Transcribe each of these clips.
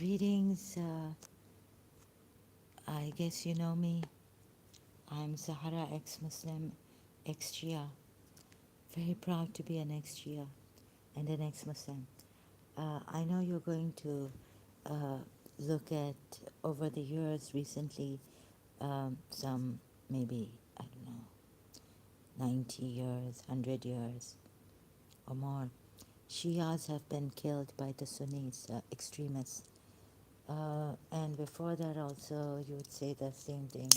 Greetings. I guess you know me. I'm Zahara, ex-Muslim, ex-Shia. Very proud to be an ex-Shia and an ex-Muslim. I know you're going to uh, look at, over the years recently, some maybe, I don't know, 90 years, 100 years or more. Shias have been killed by the Sunnis, extremists. And before that also, you would say the same thing.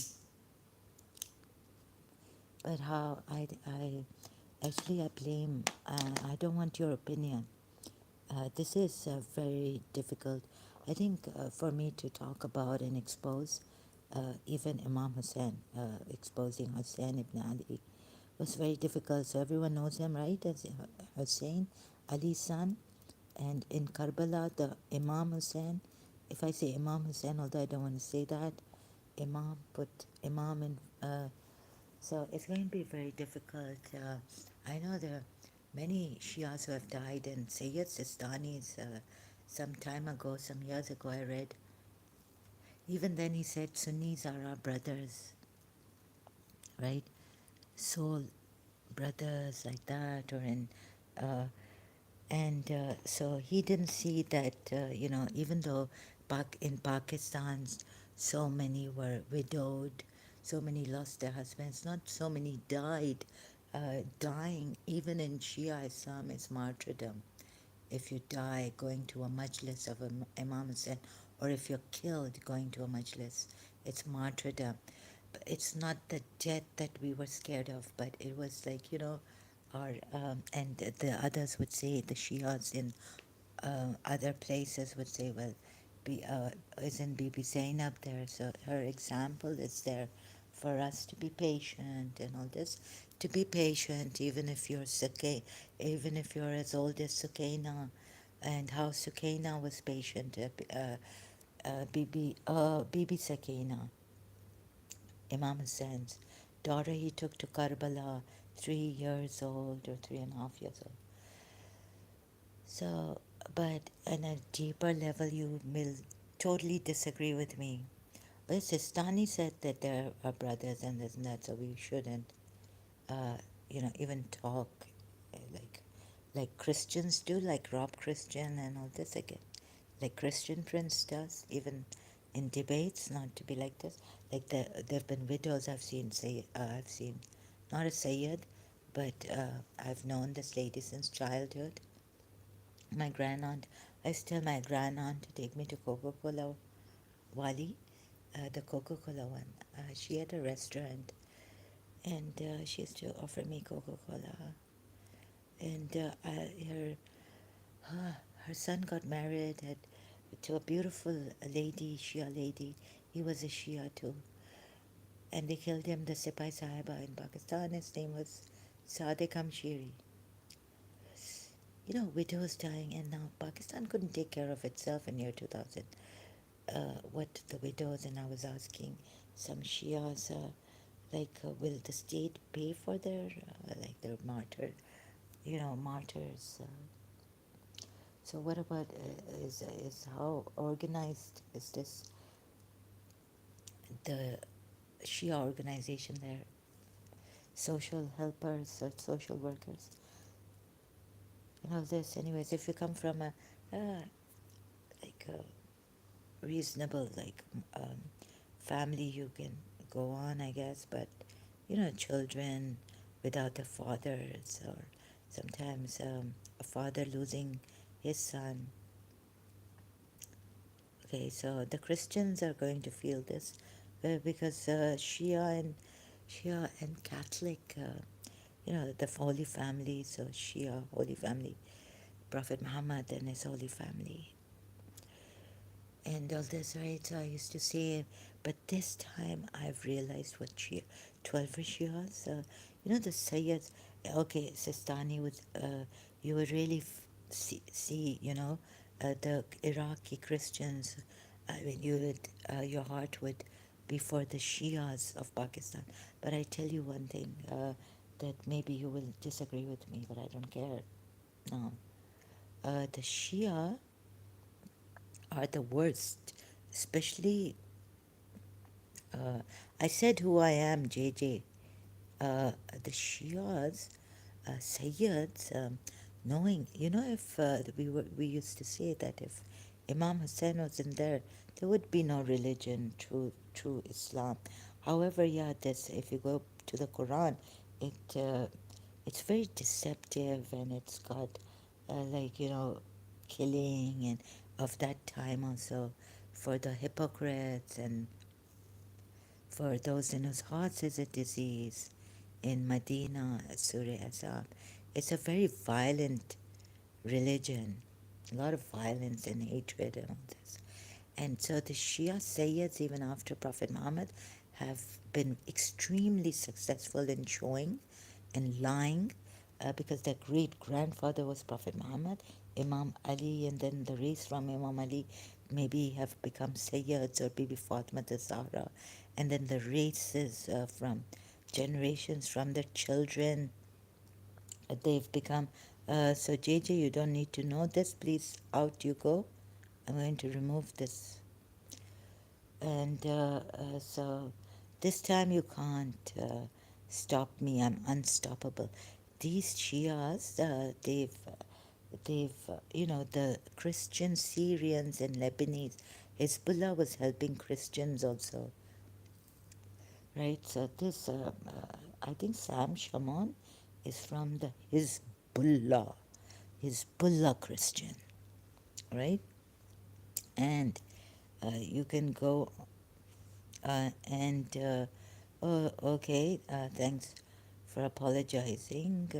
But how I actually I blame, I don't want your opinion. This is very difficult, I think, for me to talk about and expose even Imam Hussein. Exposing Hussein ibn Ali was very difficult. So everyone knows him, right, as Hussein, Ali's son. And in Karbala, the Imam Hussein, if I say Imam Hussein, although I don't want to say that, Imam, put Imam in. So it's going to be very difficult. I know there are many Shias who have died, and Syed Sistani's some time ago, some years ago, I read. Even then, he said Sunnis are our brothers, right? Soul brothers, like that, or in. So he didn't see that, even though in Pakistan, so many were widowed, so many lost their husbands, not so many died. Dying, even in Shia Islam, is martyrdom. If you die going to a majlis of Imam Hussein, or if you're killed going to a majlis, it's martyrdom. But it's not the death that we were scared of, but it was like, our, and the others would say, the Shias in other places would say, well, isn't Bibi Zainab there? So her example is there for us to be patient and all this. To be patient, even if you're even if you're as old as Sukaina, and how Sukaina was patient, Bibi Sakina, Imam Hussein's daughter, he took to Karbala, 3 years old or 3.5 years old. So, but on a deeper level, you will totally disagree with me. Well, Sistani said that there are brothers and this and that, so we shouldn't, even talk like Christians do, like Rob Christian and all this again, like Christian Prince does, even in debates, not to be like this. Like there've been videos I've seen. I've seen, not a Syed, but I've known this lady since childhood. My grandaunt, I used to tell my grandaunt to take me to Coca-Cola Wali, the Coca-Cola one. She had a restaurant, and she used to offer me Coca-Cola. And her son got married to a beautiful lady, Shia lady. He was a Shia too. And they killed him, the Sipai Sahiba in Pakistan. His name was Sadiq Amshiri. Widows dying, and now Pakistan couldn't take care of itself in year 2000. What the widows, and I was asking some Shias, will the state pay for their martyrs? So what about is how organized is this, the Shia organization there? Social helpers or social workers, this. Anyways, if you come from a reasonable family, you can go on, I guess. But children without a father, or sometimes a father losing his son. Okay, so the Christians are going to feel this because Shia and Catholic, the Holy Family. So Shia, Holy Family, Prophet Muhammad and his Holy Family, and all this, right? So I used to say, but this time I've realized what 12 Shias, the Sayyids, okay, Sistani was, you would really see, the Iraqi Christians, I mean, your heart would be for the Shias of Pakistan. But I tell you one thing, that maybe you will disagree with me, but I don't care. No. The Shia are the worst, especially I said who I am, JJ. The Shias, Sayyids, knowing, if we used to say that if Imam Hussein wasn't there would be no religion, true Islam. However, yeah, this if you go to the Quran, it's very deceptive, and it's got like killing and of that time also for the hypocrites and for those in whose hearts is a disease in Medina, Surah Azab. It's a very violent religion, a lot of violence and hatred and all this. And so the Shia Sayyids, even after Prophet Muhammad, have been extremely successful in showing and lying because their great grandfather was Prophet Muhammad, Imam Ali, and then the race from Imam Ali maybe have become Sayyids or Bibi Fatima the Zahra, and then the races from generations from their children, they've become. So, JJ, you don't need to know this. Please, out you go. I'm going to remove this. And so this time you can't stop me. I'm unstoppable. These Shias, the Christian Syrians and Lebanese, Hezbollah was helping Christians also, right? So this, I think Sam Shamoun is from the Hezbollah Christian, right? And you can go and oh, okay, thanks for apologizing.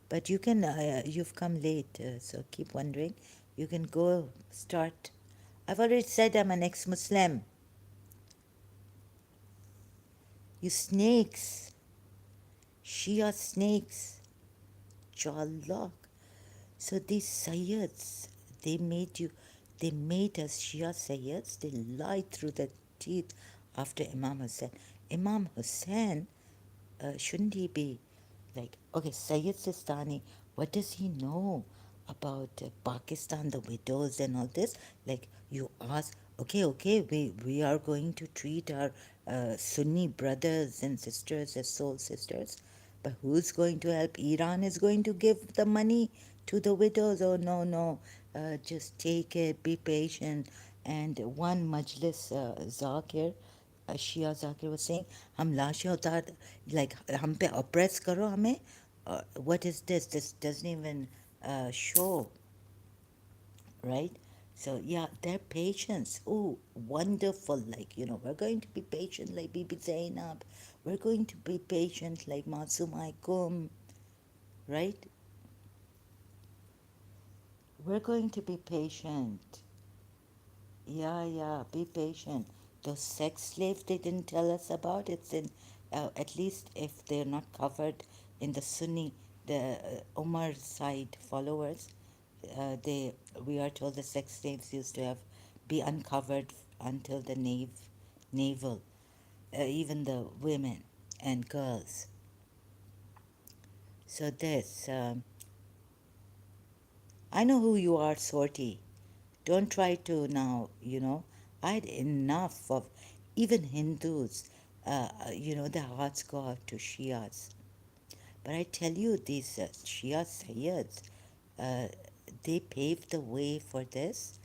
But you've come late, so keep wondering. You can go start. I've already said I'm an ex Muslim. You snakes, Shia snakes, Jalak. So these Sayyids, they made you, they made us Shia Sayyids, they lied through their teeth after Imam Hussein. Imam Hussein, shouldn't he be like, okay, Syed Sistani, what does he know about Pakistan, the widows and all this? Like, you ask, okay, we are going to treat our Sunni brothers and sisters as soul sisters, but who's going to help? Iran is going to give the money to the widows. Oh, no, just take it, be patient. And one Majlis Zakir, Shia Zakir was saying, हम लाशें उतार, like हम पे oppress करो हमें. What is this? This doesn't even show, right? So yeah, their patience. Oh, wonderful! Like we're going to be patient like Bibi Zainab. We're going to be patient like Masumaikum, right? We're going to be patient. Yeah, be patient. Those sex slaves they didn't tell us about, it's in, at least if they're not covered in the Sunni, the Umar side followers, they we are told the sex slaves used to have be uncovered until the navel, even the women and girls. So this, I know who you are, Sorty. Don't try to now. I had enough of even Hindus, their hearts go out to Shias. But I tell you, these Shia Sayyids, uh, they paved the way for this,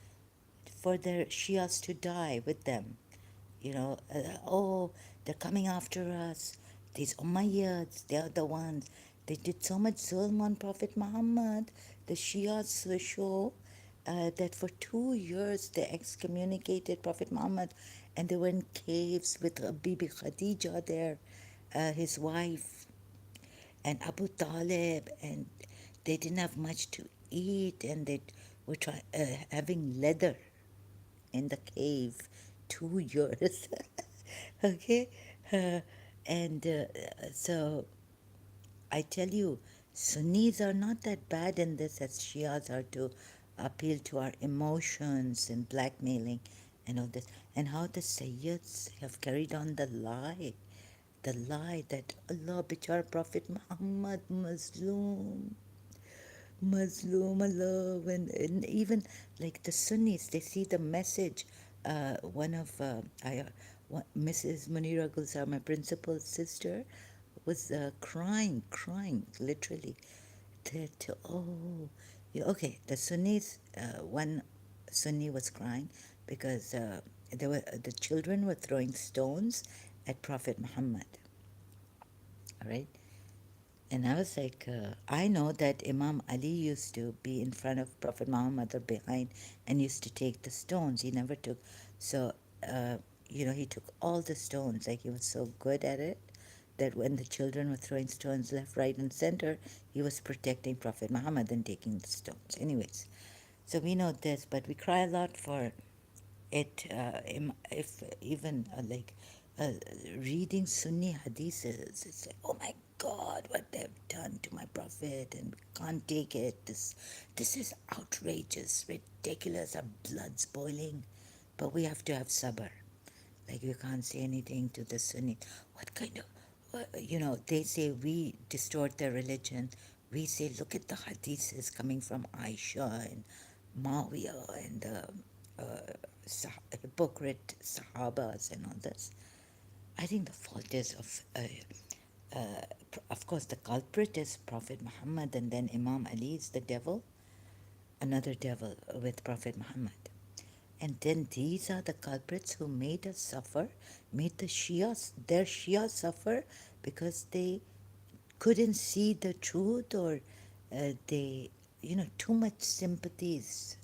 for their Shias to die with them. Oh, they're coming after us. These Umayyads, they're the ones. They did so much zulm on Prophet Muhammad. The Shias show that for 2 years they excommunicated Prophet Muhammad, and they were in caves with Bibi Khadija there, his wife, and Abu Talib, and they didn't have much to eat, and they were having leather in the cave 2 years. Okay, uh, and so I tell you, Sunnis are not that bad in this as Shias are to appeal to our emotions and blackmailing and all this, and how the Sayyids have carried on the lie that Allah, bichar Prophet Muhammad Mazloom, Mazloom Allah, and even like the Sunnis, they see the message. One of Mrs. Munira Gulzar, my principal's sister, was crying, literally. That oh, yeah, okay. The Sunnis, one Sunni was crying because the children were throwing stones at Prophet Muhammad. All right, and I was like, I know that Imam Ali used to be in front of Prophet Muhammad or behind and used to take the stones. He never took, so, uh, he took all the stones. Like he was so good at it that when the children were throwing stones left, right, and center, he was protecting Prophet Muhammad and taking the stones. Anyways, so we know this, but we cry a lot for it if even like uh, reading Sunni hadiths, it's like, oh my God, what they've done to my prophet, and we can't take it. This is outrageous, ridiculous. Our blood's boiling, but we have to have sabr. Like you can't say anything to the Sunni. What kind of, they say we distort their religion. We say, look at the hadiths coming from Aisha and Muawiyah and the hypocrite Sahabas and all this. I think the fault is of course, the culprit is Prophet Muhammad, and then Imam Ali is the devil, another devil with Prophet Muhammad. And then these are the culprits who made us suffer, made their Shia suffer because they couldn't see the truth, or they, too much sympathies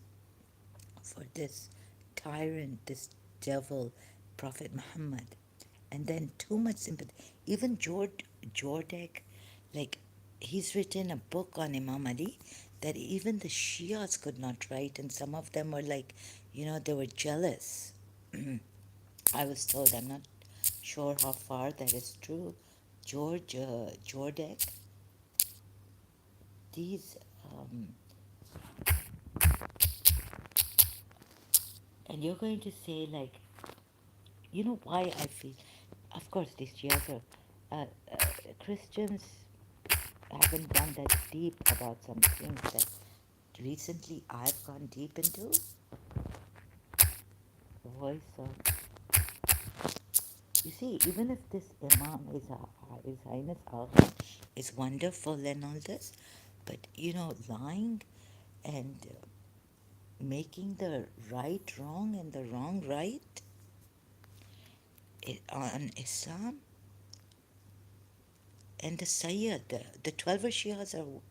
for this tyrant, this devil, Prophet Muhammad. And then too much sympathy. Even Jordek, like, he's written a book on Imam Ali that even the Shias could not write, and some of them were like, they were jealous. I was told, I'm not sure how far that is true. Jordek, these, um, and you're going to say, like, why I feel, of course, these Shias are, Christians haven't gone that deep about some things that recently I've gone deep into. The voice of, you see, even if this Imam is His Highness Allah is wonderful and all this, but lying and making the right wrong and the wrong right on Islam, and the Syed, the 12 Shias are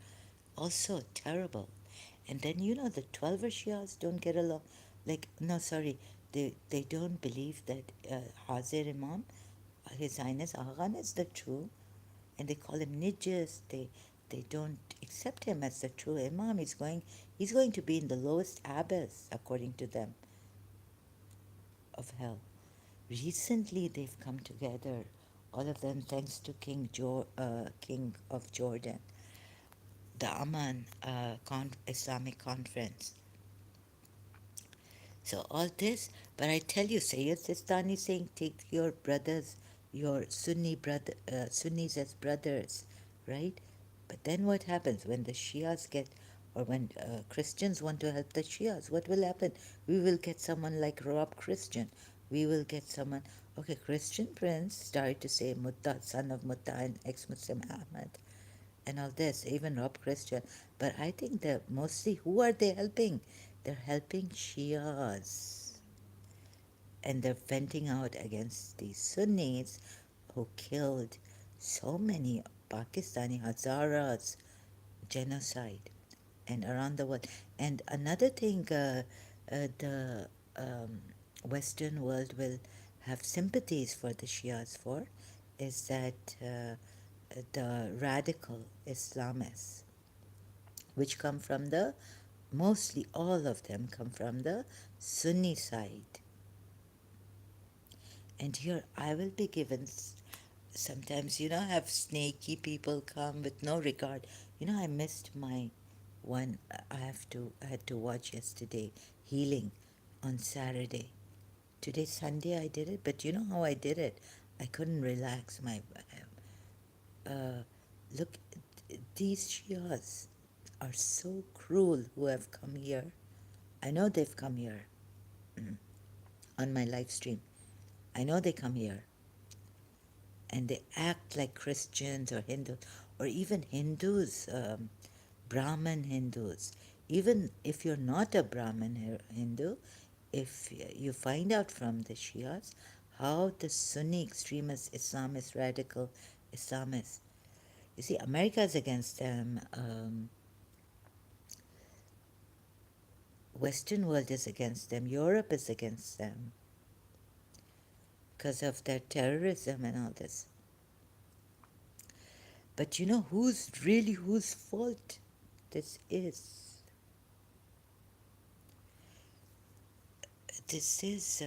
also terrible. And then the 12 Shias don't get along. Like, no, sorry, they don't believe that Hazir Imam, His Highness Aghan, is the true, and they call him Nijis. They don't accept him as the true Imam. He's going to be in the lowest abyss, according to them, of hell. Recently, they've come together, all of them, thanks to King of Jordan, the Amman Islamic Conference. So all this, but I tell you, Sayyid Sistani saying, take your brothers, your Sunnis as brothers, right? But then what happens when the Shias get, or when Christians want to help the Shias? What will happen? We will get someone like Rob Christian. We will get someone. Okay, Christian Prince started to say Mutta, son of Mutta, and ex-Muslim Ahmad, and all this, even Rob Christian. But I think that mostly, who are they helping? They're helping Shias. And they're venting out against the Sunnis who killed so many Pakistani Hazaras, genocide, and around the world. And another thing the Western world will have sympathies for the Shias for is that the radical Islamists, which come from mostly all of them come from the Sunni side. And here I will be given, sometimes, have snaky people come with no regard. I missed my one, I had to watch yesterday, Healing, on Saturday. Today, Sunday, I did it, but you know how I did it? I couldn't relax my, look, these Shias are so cruel who have come here. I know they've come here on my live stream. I know they come here and they act like Christians or Hindus or even Hindus, Brahmin Hindus. Even if you're not a Brahmin Hindu, if you find out from the Shias how the Sunni extremist Islamist, radical Islamists, you see, America is against them, Western world is against them, Europe is against them because of their terrorism and all this. But you know whose fault this is? This is,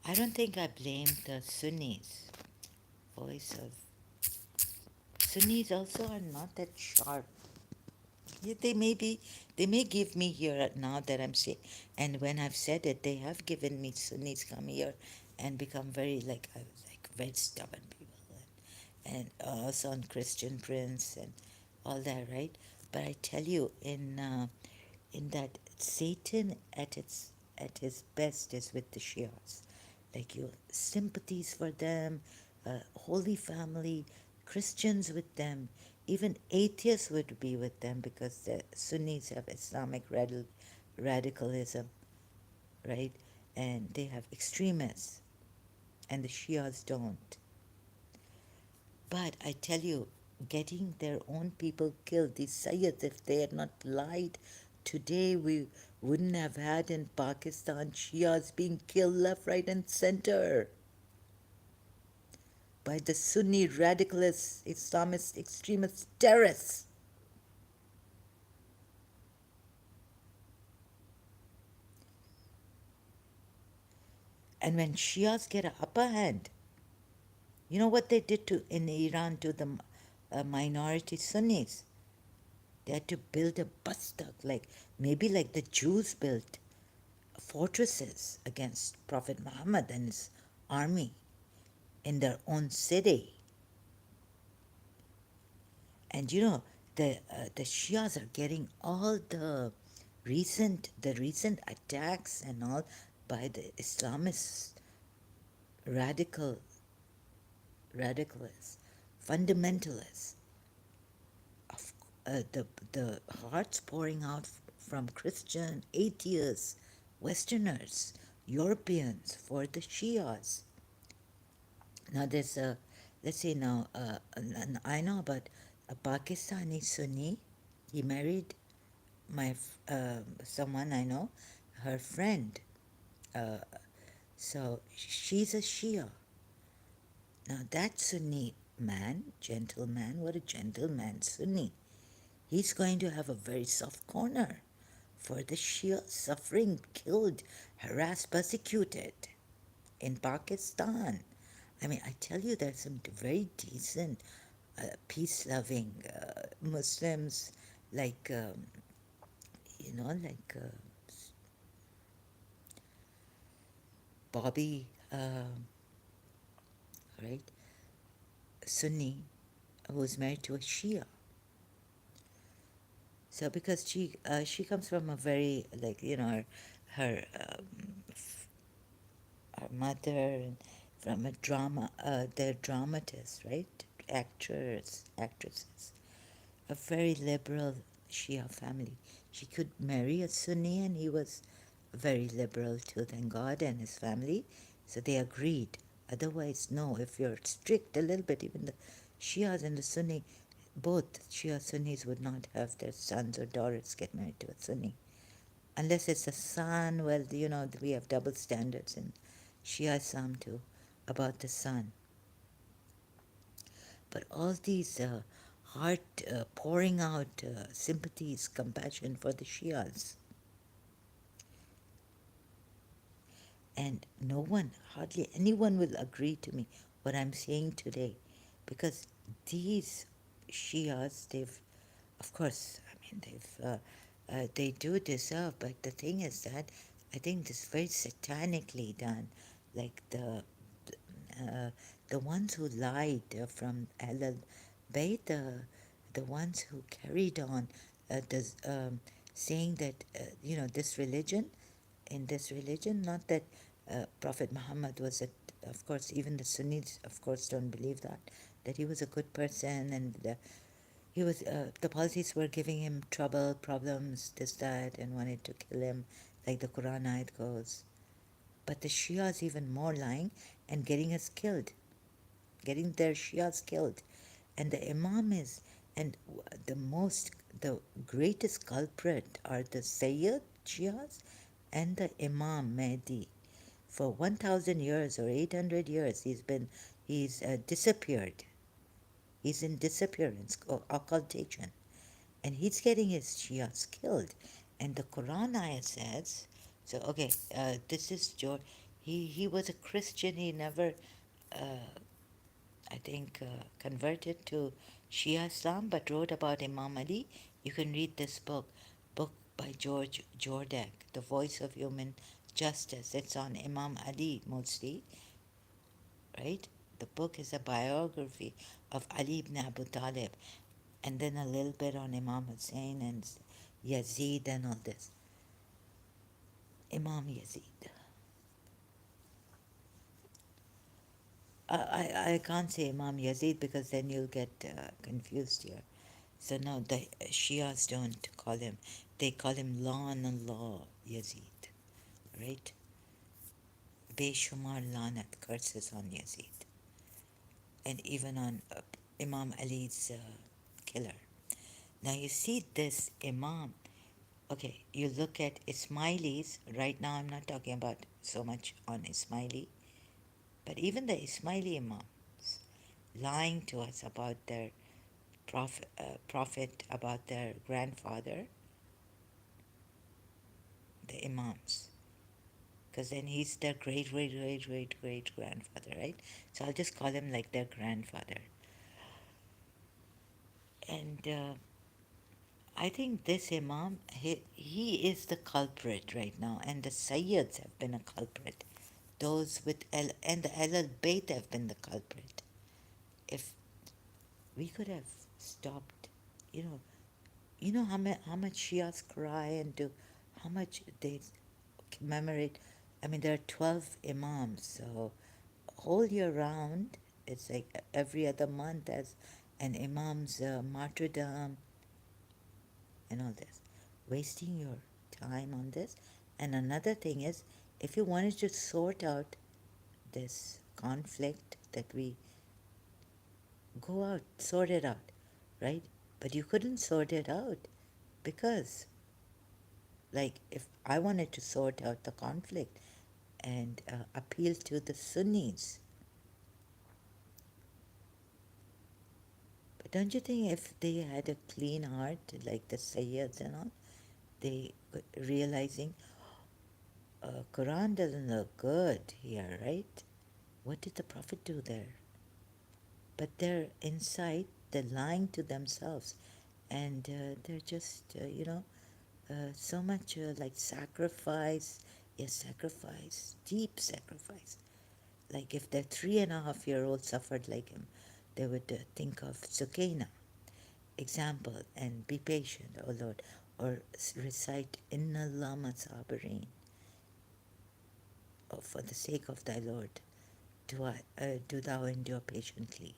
I don't think I blame the Sunnis. Voice of Sunnis also are not that sharp. Yeah, they may give me here now that I'm saying, and when I've said it, they have given me Sunnis come here and become very like very stubborn people, and also on Christian Prince and all that, right? But I tell you, in that Satan at his best is with the Shias, like your sympathies for them, Holy Family, Christians with them, even atheists would be with them because the Sunnis have Islamic radicalism, right? And they have extremists, and the Shias don't. But I tell you, getting their own people killed, these Sayyids, if they had not lied, today we wouldn't have had in Pakistan Shias being killed left, right, and center by the Sunni radicalist, Islamist, extremist terrorists. And when Shias get an upper hand, you know what they did to in Iran to the minority Sunnis? They had to build a bastak, like maybe like the Jews built fortresses against Prophet Muhammad and his army in their own city. And you know, the Shias are getting all the recent attacks and all by the Islamist radical radicalists, fundamentalists, of the hearts pouring out from Christian atheists, Westerners, Europeans for the Shias. Now there's a, let's say now, I know about a Pakistani Sunni. He married someone I know, her friend. Uh, so she's a Shia. Now that Sunni man, gentleman, what a gentleman Sunni. He's going to have a very soft corner for the Shia suffering, killed, harassed, persecuted in Pakistan. I mean, I tell you, there's some very decent, peace-loving Muslims, like Bobby, right, Sunni, who was married to a Shia. So because she comes from a very her mother and from a drama, they're dramatists, right? Actresses, a very liberal Shia family. She could marry a Sunni, and he was very liberal too, thank God, and his family. So they agreed. Otherwise, no, if you're strict a little bit, even the Shias and the Sunni, both Shia Sunnis would not have their sons or daughters get married to a Sunni. Unless it's a son, well, we have double standards in Shia Islam too about the son. But all these heart pouring out sympathies, compassion for the Shias. And no one, hardly anyone will agree to me what I'm saying today. Because these Shias, of course, I mean, they do deserve, but the thing is that I think this is very satanically done. Like the ones who lied from Ahlul Bayt, the ones who carried on this, saying that, this religion, in this religion, not that Prophet Muhammad was a, of course, even the Sunnis, of course, don't believe that he was a good person, and he was, the policies were giving him trouble, problems, this, that, and wanted to kill him, like the Quran ayat goes. But the Shias even more lying and getting us killed, getting their Shias killed. And the Imam is, and the greatest culprit are the Syed Shias and the Imam Mahdi. For 1,000 years or 800 years, he's disappeared. He's in disappearance or occultation. And he's getting his Shias killed. And the Quran ayah says, so okay, this is George. He was a Christian. He never, I think, converted to Shia Islam, but wrote about Imam Ali. You can read this book by George Jordak, The Voice of Human Justice. It's on Imam Ali mostly, right? The book is a biography of Ali ibn Abu Talib, and then a little bit on Imam Hussein and Yazid and all this. Imam Yazid. I can't say Imam Yazid because then you'll get confused here. So no, the Shias don't call him. They call him Lan Allah Yazid, right? Beshumar Lanat curses on Yazid, and even on Imam Ali's killer. Now you see this Imam. Okay, you look at Ismailis. Right now, I'm not talking about so much on Ismaili, but even the Ismaili Imams lying to us about their prophet, about their grandfather, the Imams, because then he's their great, great, great, great, great grandfather, right? So I'll just call him like their grandfather. And I think this Imam, he is the culprit right now, and the Sayyids have been a culprit. Those with and the Ahlul Bayt have been the culprit. If we could have stopped, you know, how much Shias cry and do, how much they commemorate. I mean, there are 12 Imams, so whole year round, it's like every other month as an Imam's martyrdom and all this. Wasting your time on this. And another thing is, if you wanted to sort out this conflict that we go out, sort it out, right? But you couldn't sort it out because, like, if I wanted to sort out the conflict and appeal to the Sunnis, but don't you think if they had a clean heart, like the Sayyids and all, they realizing, Quran doesn't look good here, right? What did the Prophet do there? But they're inside, they're lying to themselves, and they're just, so much like sacrifice, yes, sacrifice, deep sacrifice. Like if their 3.5-year-old suffered like him, they would think of Sukaina, example, and be patient, O Lord, or recite Inna Lama Sabarin, or for the sake of thy Lord, do thou endure patiently.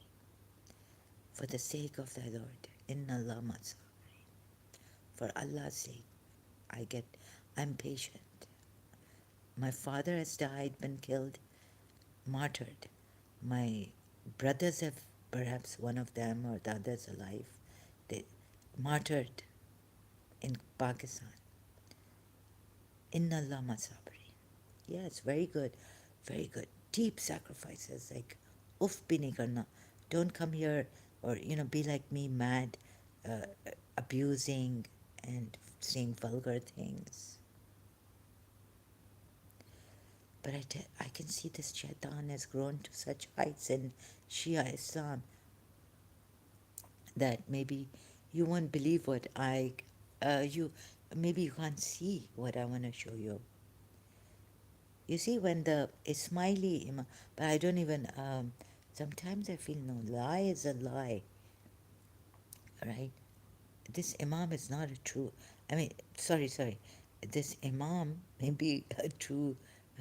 For the sake of thy Lord, Inna Lama Sabarin. For Allah's sake, I'm patient. My father has died, been killed, martyred. My brothers have, perhaps one of them or the others alive, they martyred in Pakistan. Inna Allah sabri. Yes, very good, very good. Deep sacrifices, like uff bhi nahi karna. Don't come here or, be like me, mad, abusing and saying vulgar things. But I can see this shaitan has grown to such heights in Shia Islam that maybe you won't believe what maybe you can't see what I want to show you. You see, when the Ismaili Imam, but I don't even, sometimes I feel no, lie is a lie. right? This imam is not a true, I mean, sorry, this imam may be a true,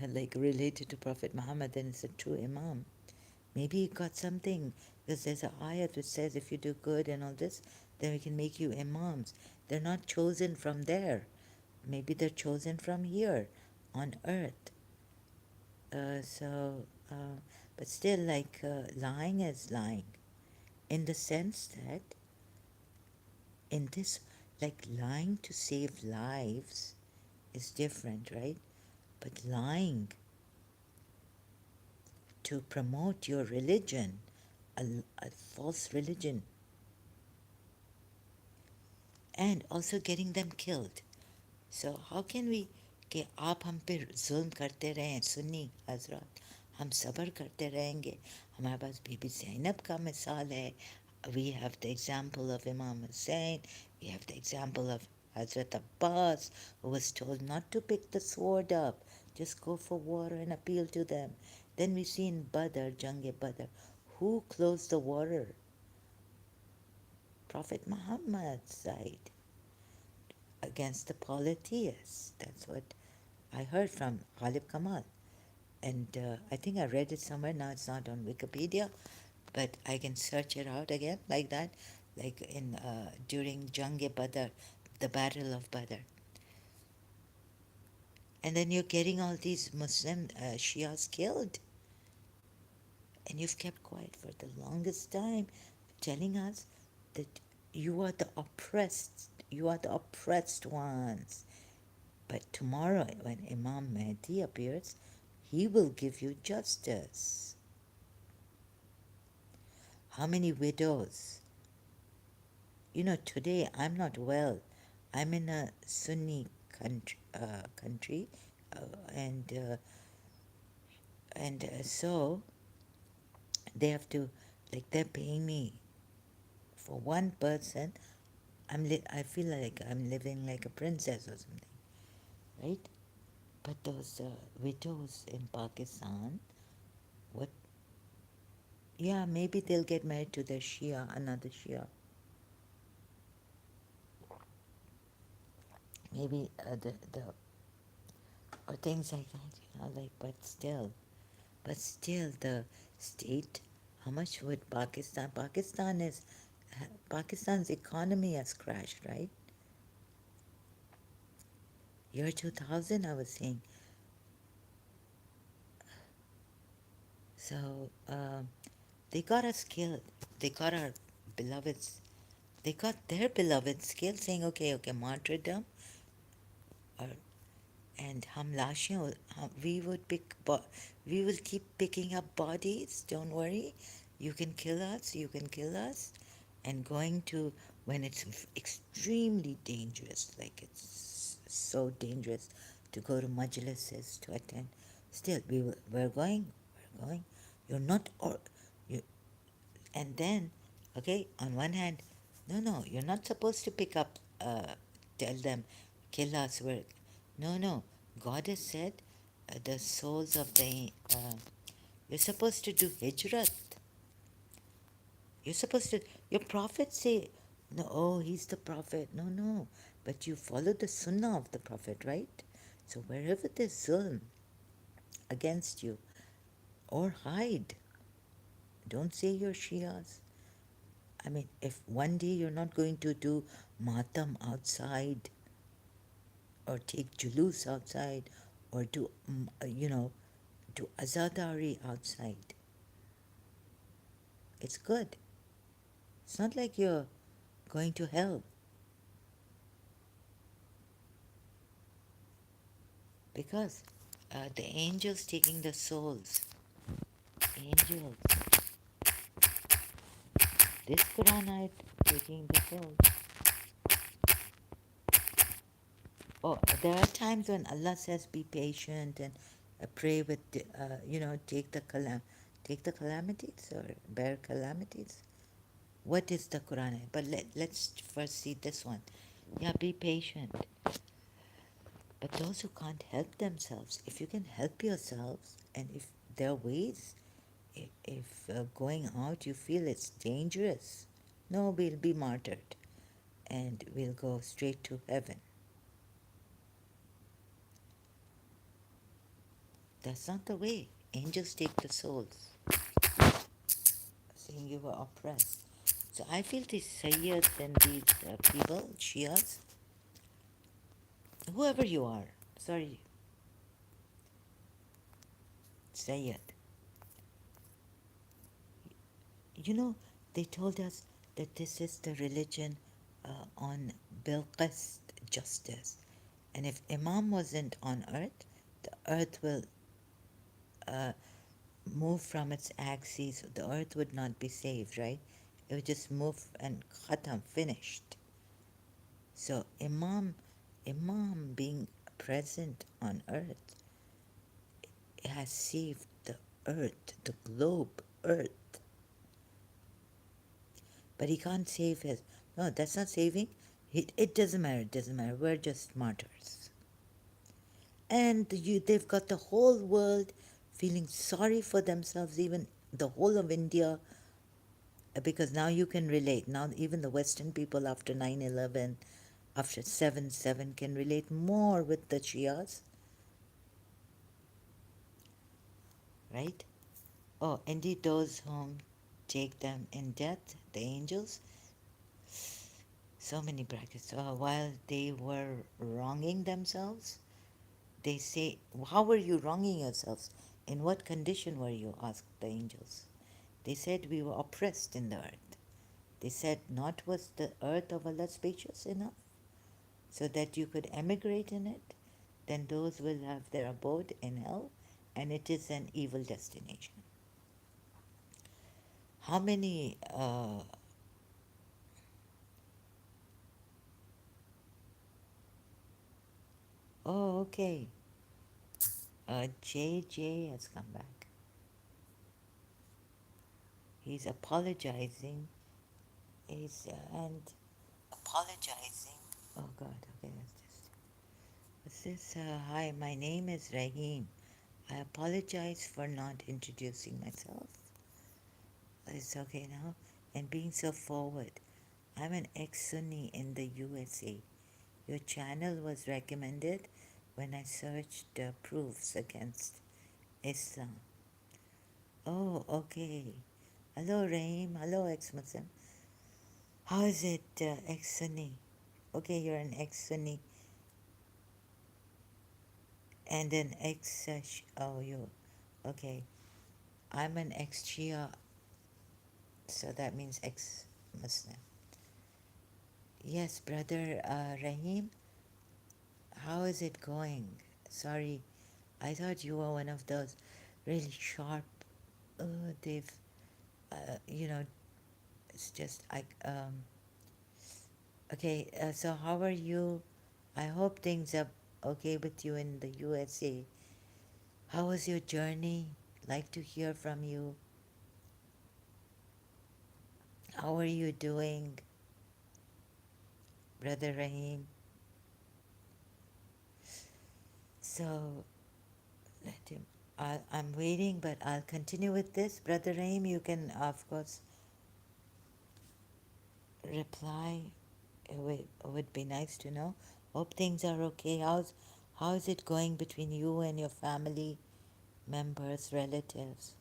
like related to Prophet Muhammad, then it's a true imam. Maybe he got something, because there's an ayat which says if you do good and all this, then we can make you imams. They're not chosen from there. Maybe they're chosen from here on earth. So, but still, like, lying is lying in the sense that in this, like, lying to save lives is different, right? But lying to promote your religion, a false religion, and also getting them killed. So how can we कि आप हम पे जुल्म करते रहें सुन्नी हजरत, हम सब्र करते रहेंगे. हमारे पास बीबी ज़ैनब का मिसाल है. We have the example of Imam Hussein. We have the example of Hazrat Abbas, who was told not to pick the sword up, just go for water and appeal to them. Then we see in Badr, Jang-e-Badr, who closed the water? Prophet Muhammad, Syed, against the polytheists. That's what I heard from Ghalib Kamal. And I think I read it somewhere. Now it's not on Wikipedia, but I can search it out again like that, like in during Jang-e-Badr, the Battle of Badr. And then you're getting all these Muslim Shias killed. And you've kept quiet for the longest time, telling us that you are the oppressed ones. But tomorrow, when Imam Mahdi appears, he will give you justice. How many widows? You know, today I'm not well. I'm in a Sunni country, uh, and so they have to, like, they're paying me for one person. I feel like I'm living like a princess or something, right? But those widows in Pakistan, what? Yeah, maybe they'll get married to their Shia, another Shia. Maybe the or things like that, like, but still, the state. How much would Pakistan? Pakistan's economy has crashed, right? Year 2000, I was saying. So they got us killed. They got our beloveds. They got their beloveds killed, saying, okay, martyrdom, or and हम लाशें we will keep picking up bodies, don't worry, you can kill us, and going to, when it's extremely dangerous, like it's so dangerous to go to majlises to attend, still we're going, you're not, or you, and then, okay, on one hand, no, you're not supposed to pick up, tell them, kill us, no, God has said, the souls of the, you're supposed to do hijrat. You're supposed to, your prophet say, no, oh, he's the prophet. No, but you follow the sunnah of the prophet, right? So wherever there's zulm against you, or hide, don't say you're Shias. I mean, if one day you're not going to do matam outside, or take julus outside, or do, do azadari outside, it's good. It's not like you're going to hell, because the angels taking the souls, angels, this Quran ayat taking the souls. Oh, there are times when Allah says, "Be patient and pray with, take the calamities or bear calamities." What is the Quran? But let's first see this one. Yeah, be patient. But those who can't help themselves, if you can help yourselves, and if there are ways, if going out you feel it's dangerous, No, we'll be martyred and we'll go straight to heaven. That's not the way. Angels take the souls, saying you were oppressed. So I feel these Sayyids and these people, Shias, whoever you are, sorry, Sayyid, you know, they told us that this is the religion on Bilqis justice. And if Imam wasn't on earth, the earth will uh, move from its axis. The earth would not be saved, right? It would just move and khatam, finished. So Imam being present on earth has saved the earth, the globe, earth. But he can't save his. No, that's not saving. It doesn't matter. It doesn't matter. We're just martyrs. And they've got the whole world feeling sorry for themselves, even the whole of India, because now you can relate. Now, even the Western people after 9/11, after 7/7, can relate more with the Shias, right? Oh, indeed, those whom take them in death, the angels, so many brackets, while they were wronging themselves, they say, how were you wronging yourselves? In what condition were you? Asked the angels. They said, we were oppressed in the earth. They said, not was the earth of Allah spacious enough so that you could emigrate in it? Then those will have their abode in hell, and it is an evil destination. How many oh, okay. JJ has come back. He's apologizing. He's and apologizing. Oh God. Okay, that's just. What's this? Hi, my name is Rahim. I apologize for not introducing myself. It's okay now. And being so forward. I'm an ex-Sunni in the USA. Your channel was recommended when I searched proofs against Islam. Oh, okay. Hello, Rahim. Hello, ex-Muslim. How is it, ex-Sunni? Okay, you're an ex-Sunni and an ex. Oh, you. Okay. I'm an ex-Shia, so that means ex-Muslim. Yes, brother Rahim. How is it going? Sorry, I thought you were one of those really sharp. They've, you know, it's just I. Okay, so how are you? I hope things are okay with you in the USA. How was your journey? Like to hear from you. How are you doing, Brother Rahim? So let him. I'm waiting, but I'll continue with this. Brother Rahim, you can, of course, reply. It would be nice to know. Hope things are okay. How's it going between you and your family members, relatives?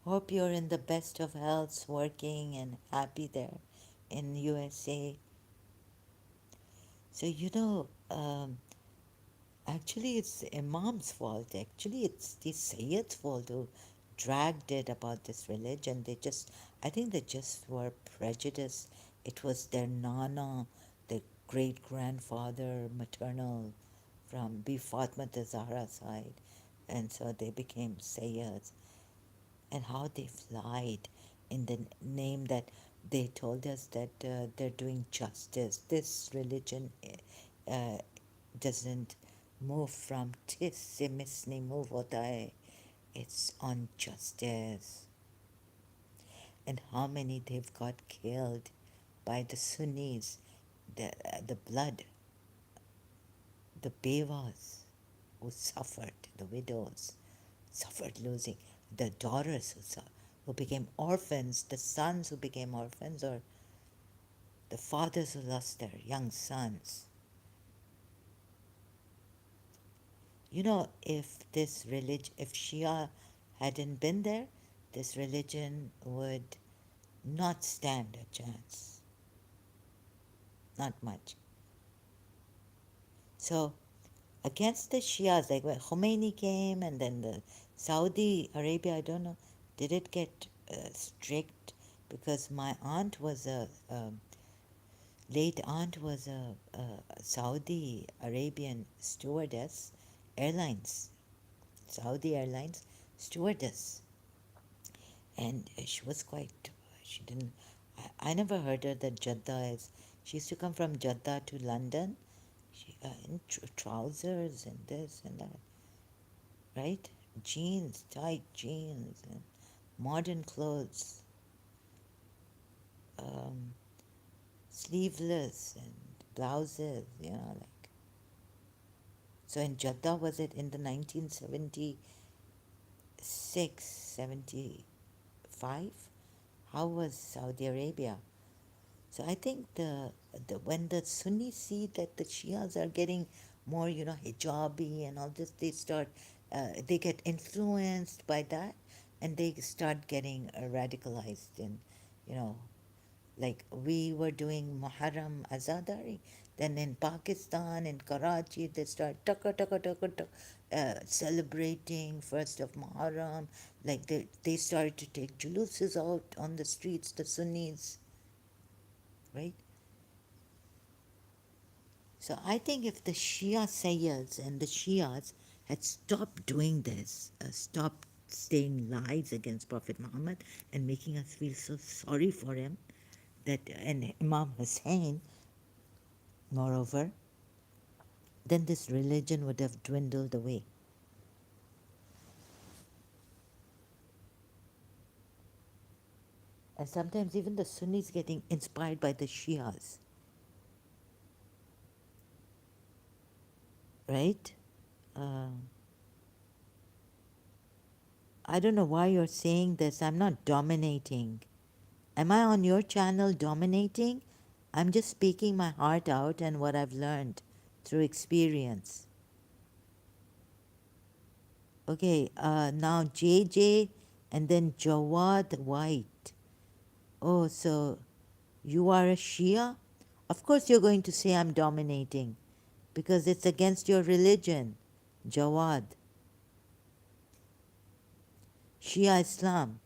Hope you're in the best of health, working and happy there in USA. So actually it's the Imam's fault. Actually, it's the Sayyid's fault who dragged it about this religion. I think they just were prejudiced. It was their nana, their great grandfather, maternal, from Bi Fatma Zahra side, and so they became Sayyids. And how they've lied in the name that they told us that they're doing justice. This religion uh, doesn't move from tis se misni move hota hai. It's on justice. And how many they've got killed by the Sunnis, the blood, the Bewas who suffered, the widows suffered losing, the daughters who suffered. who became orphans, the sons who became orphans, or the fathers who lost their young sons. You know, if Shia hadn't been there, this religion would not stand a chance. Not much. So, against the Shias, like when Khomeini came and then the Saudi Arabia, I don't know, did it get strict? Because my aunt was late aunt was a Saudi Arabian stewardess, airlines, Saudi Airlines stewardess. And she was quite, she didn't, I never heard her that Jeddah is, she used to come from Jeddah to London in trousers and this and that, right? Jeans, tight jeans, and modern clothes, um, sleeveless and blouses, you know, like. So in Jeddah, was it in the 1976, 75? How was Saudi Arabia? So I think the when the Sunnis see that the Shias are getting more, you know, hijabi and all this, they get influenced by that, and they start getting radicalized. And you know, like we were doing Muharram Azadari, then in Pakistan, in Karachi, they start celebrating first of Muharram. Like they started to take juluses out on the streets, the Sunnis, right? So I think if the Shia Sayyids and the Shias had stopped doing this, stopped saying lies against Prophet Muhammad and making us feel so sorry for him, that and Imam Hussein, moreover, then this religion would have dwindled away. And sometimes even the Sunnis getting inspired by the Shias, right? Uh, I don't know why you're saying this. I'm not dominating. Am I on your channel dominating? I'm just speaking my heart out and what I've learned through experience. Okay, now JJ and then Jawad White. Oh, so you are a Shia? Of course you're going to say I'm dominating because it's against your religion. Jawad. Shia Islam.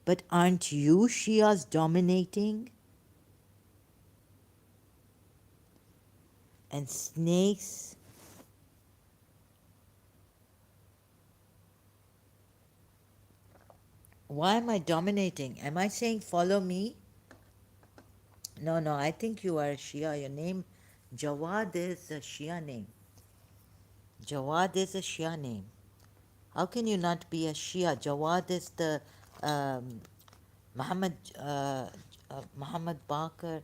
But aren't you Shias dominating? And snakes? Why am I dominating? Am I saying follow me? No, no, I think you are a Shia. Your name, Jawad, is a Shia name. Jawad is a Shia name. How can you not be a Shia? Jawad is the um, Muhammad Muhammad Baqir.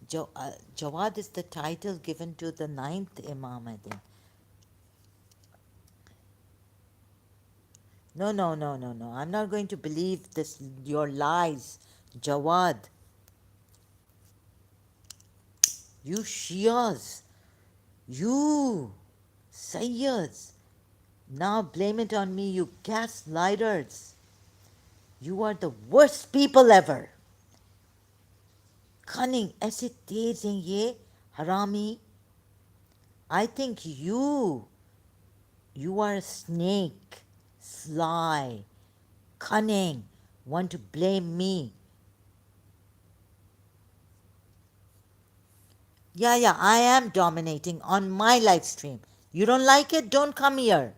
Jawad is the title given to the ninth Imam, I think. No, no, no, no, no. I'm not going to believe this. Your lies, Jawad. You Shias, you Sayyids. Now blame it on me, you gaslighters. You are the worst people ever. Cunning, ऐसे तेज हैं ये harami. I think you are a snake, sly, cunning, want to blame me. Yeah, yeah, I am dominating on my live stream. You don't like it? Don't come here.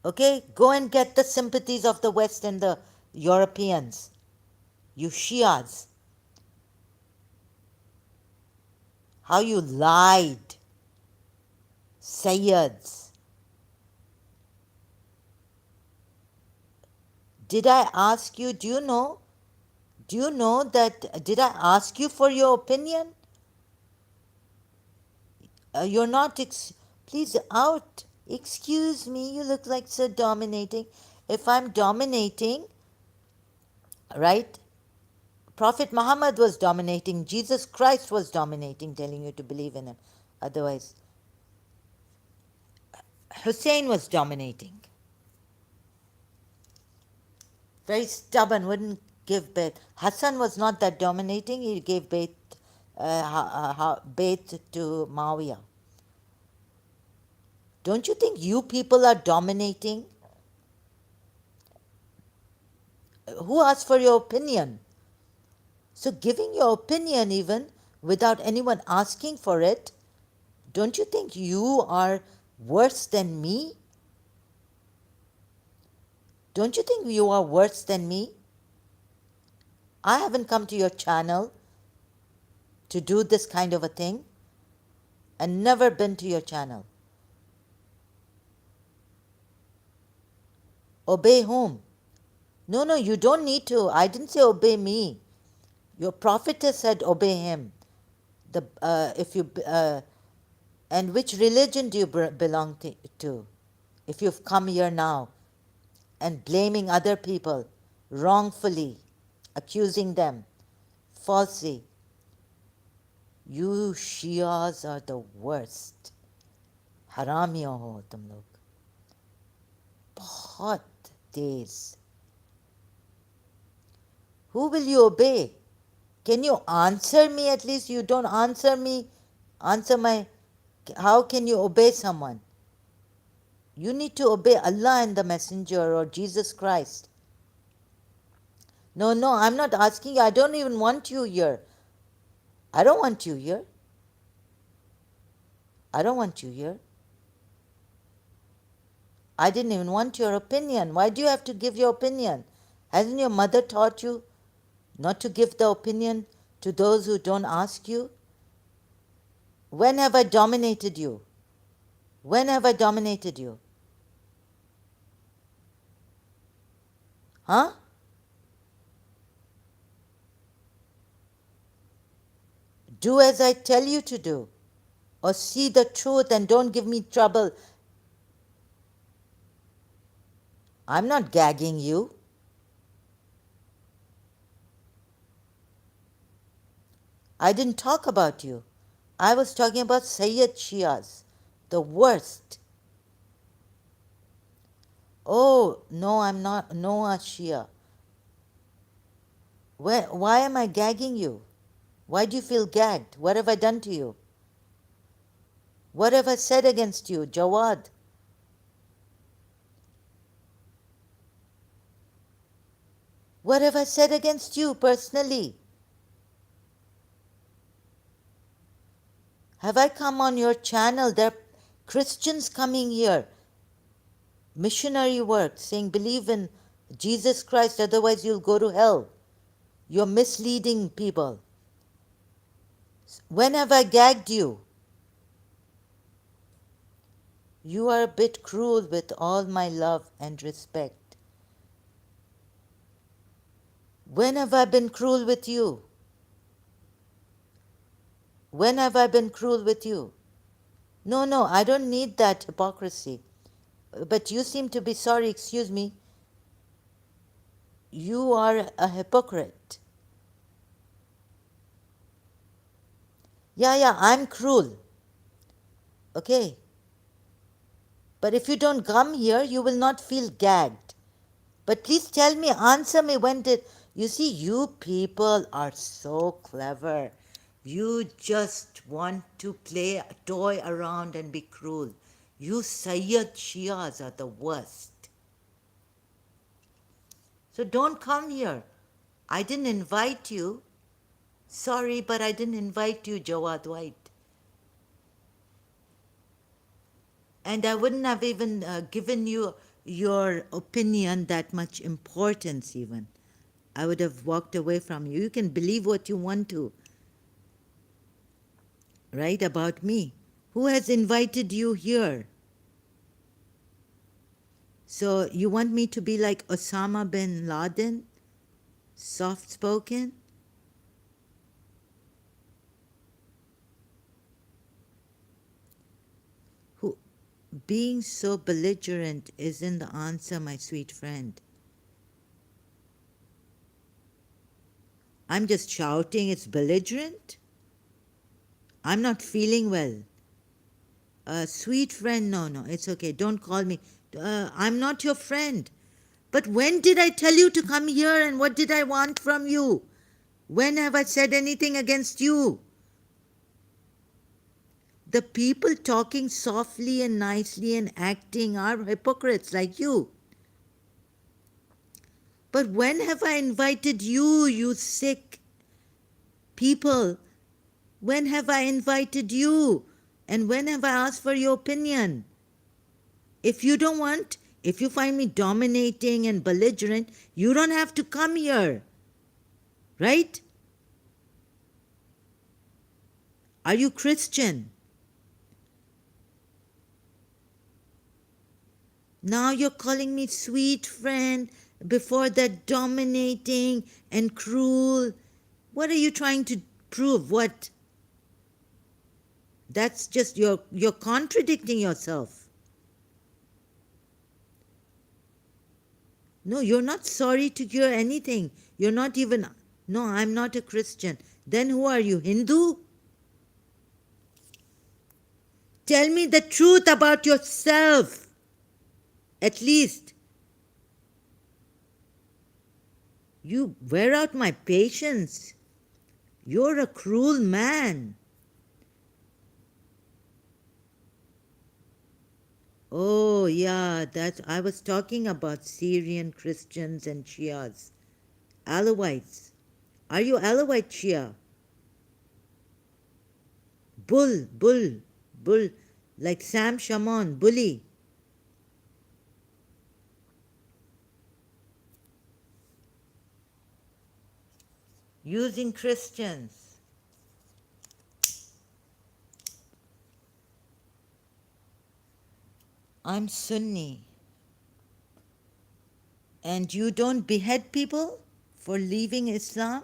Okay? Go and get the sympathies of the West and the Europeans. You Shias. How you lied. Sayyids. Did I ask you, do you know that, did I ask you for your opinion? You're not, please out. Excuse me, you look like so dominating. If I'm dominating, right? Prophet Muhammad was dominating, Jesus Christ was dominating, telling you to believe in him. Otherwise, Hussein was dominating. Very stubborn, wouldn't give birth. Hassan was not that dominating, he gave birth, birth to Muawiyah. Don't you think you people are dominating? Who asked for your opinion? So, giving your opinion even without anyone asking for it, don't you think you are worse than me? Don't you think you are worse than me? I haven't come to your channel to do this kind of a thing and never been to your channel. Obey whom? No, no, you don't need to. I didn't say obey me. Your prophetess said obey him. If you and which religion do you belong to? If you've come here now and blaming other people wrongfully, accusing them falsely, you Shias are the worst. हरामियों हो तुम लोग, बहुत तेज. Who will you obey? Can you answer me at least? You don't answer me. Answer my. How can you obey someone? You need to obey Allah and the Messenger or Jesus Christ. No, no, I'm not asking you. I don't even want you here. I don't want you here. I don't want you here. I didn't even want your opinion. Why do you have to give your opinion? Hasn't your mother taught you not to give the opinion to those who don't ask you? When have I dominated you? When have I dominated you? Huh? Do as I tell you to do. Or see the truth and don't give me trouble. I'm not gagging you. I didn't talk about you. I was talking about Syed Shias, the worst. Oh, no, I'm not. No, Shia. Why am I gagging you? Why do you feel gagged? What have I done to you? What have I said against you, Jawad? What have I said against you personally? Have I come on your channel? There are Christians coming here, missionary work, saying believe in Jesus Christ, otherwise you'll go to hell. You're misleading people. When have I gagged you? You are a bit cruel with all my love and respect. When have I been cruel with you? When have I been cruel with you? No, no, I don't need that hypocrisy. But you seem to be sorry, excuse me. You are a hypocrite. Yeah, I'm cruel. Okay. But if you don't come here, you will not feel gagged. But please tell me, answer me, when did. You see, you people are so clever. You just want to play, toy around and be cruel. You Sayyid Shias are the worst. So don't come here. I didn't invite you. Sorry, but I didn't invite you, Jawad White. And I wouldn't have even given you your opinion that much importance even. I would have walked away from you. You can believe what you want to, right, about me. Who has invited you here? So you want me to be like Osama bin Laden? Soft-spoken? Who? Being so belligerent isn't the answer, my sweet friend. I'm just shouting it's belligerent. I'm not feeling well. Sweet friend, no, no, it's okay. Don't call me. I'm not your friend. But when did I tell you to come here and what did I want from you? When have I said anything against you? The people talking softly and nicely and acting are hypocrites like you. But when have I invited you, you sick people? When have I invited you? And when have I asked for your opinion? If you don't want, if you find me dominating and belligerent, you don't have to come here. Right? Are you Christian? Now you're calling me sweet friend, before that dominating and cruel. What are you trying to prove? What? That's just you're contradicting yourself. No, you're not sorry to hear anything. You're not even, no, I'm not a Christian. Then who are you, Hindu? Tell me the truth about yourself, at least. You wear out my patience. You're a cruel man. Oh, yeah, that's, I was talking about Syrian Christians and Shias. Alawites. Are you Alawite Shia? Bull, like Sam Shamoun, bully. Using Christians. I'm Sunni. And you don't behead people for leaving Islam?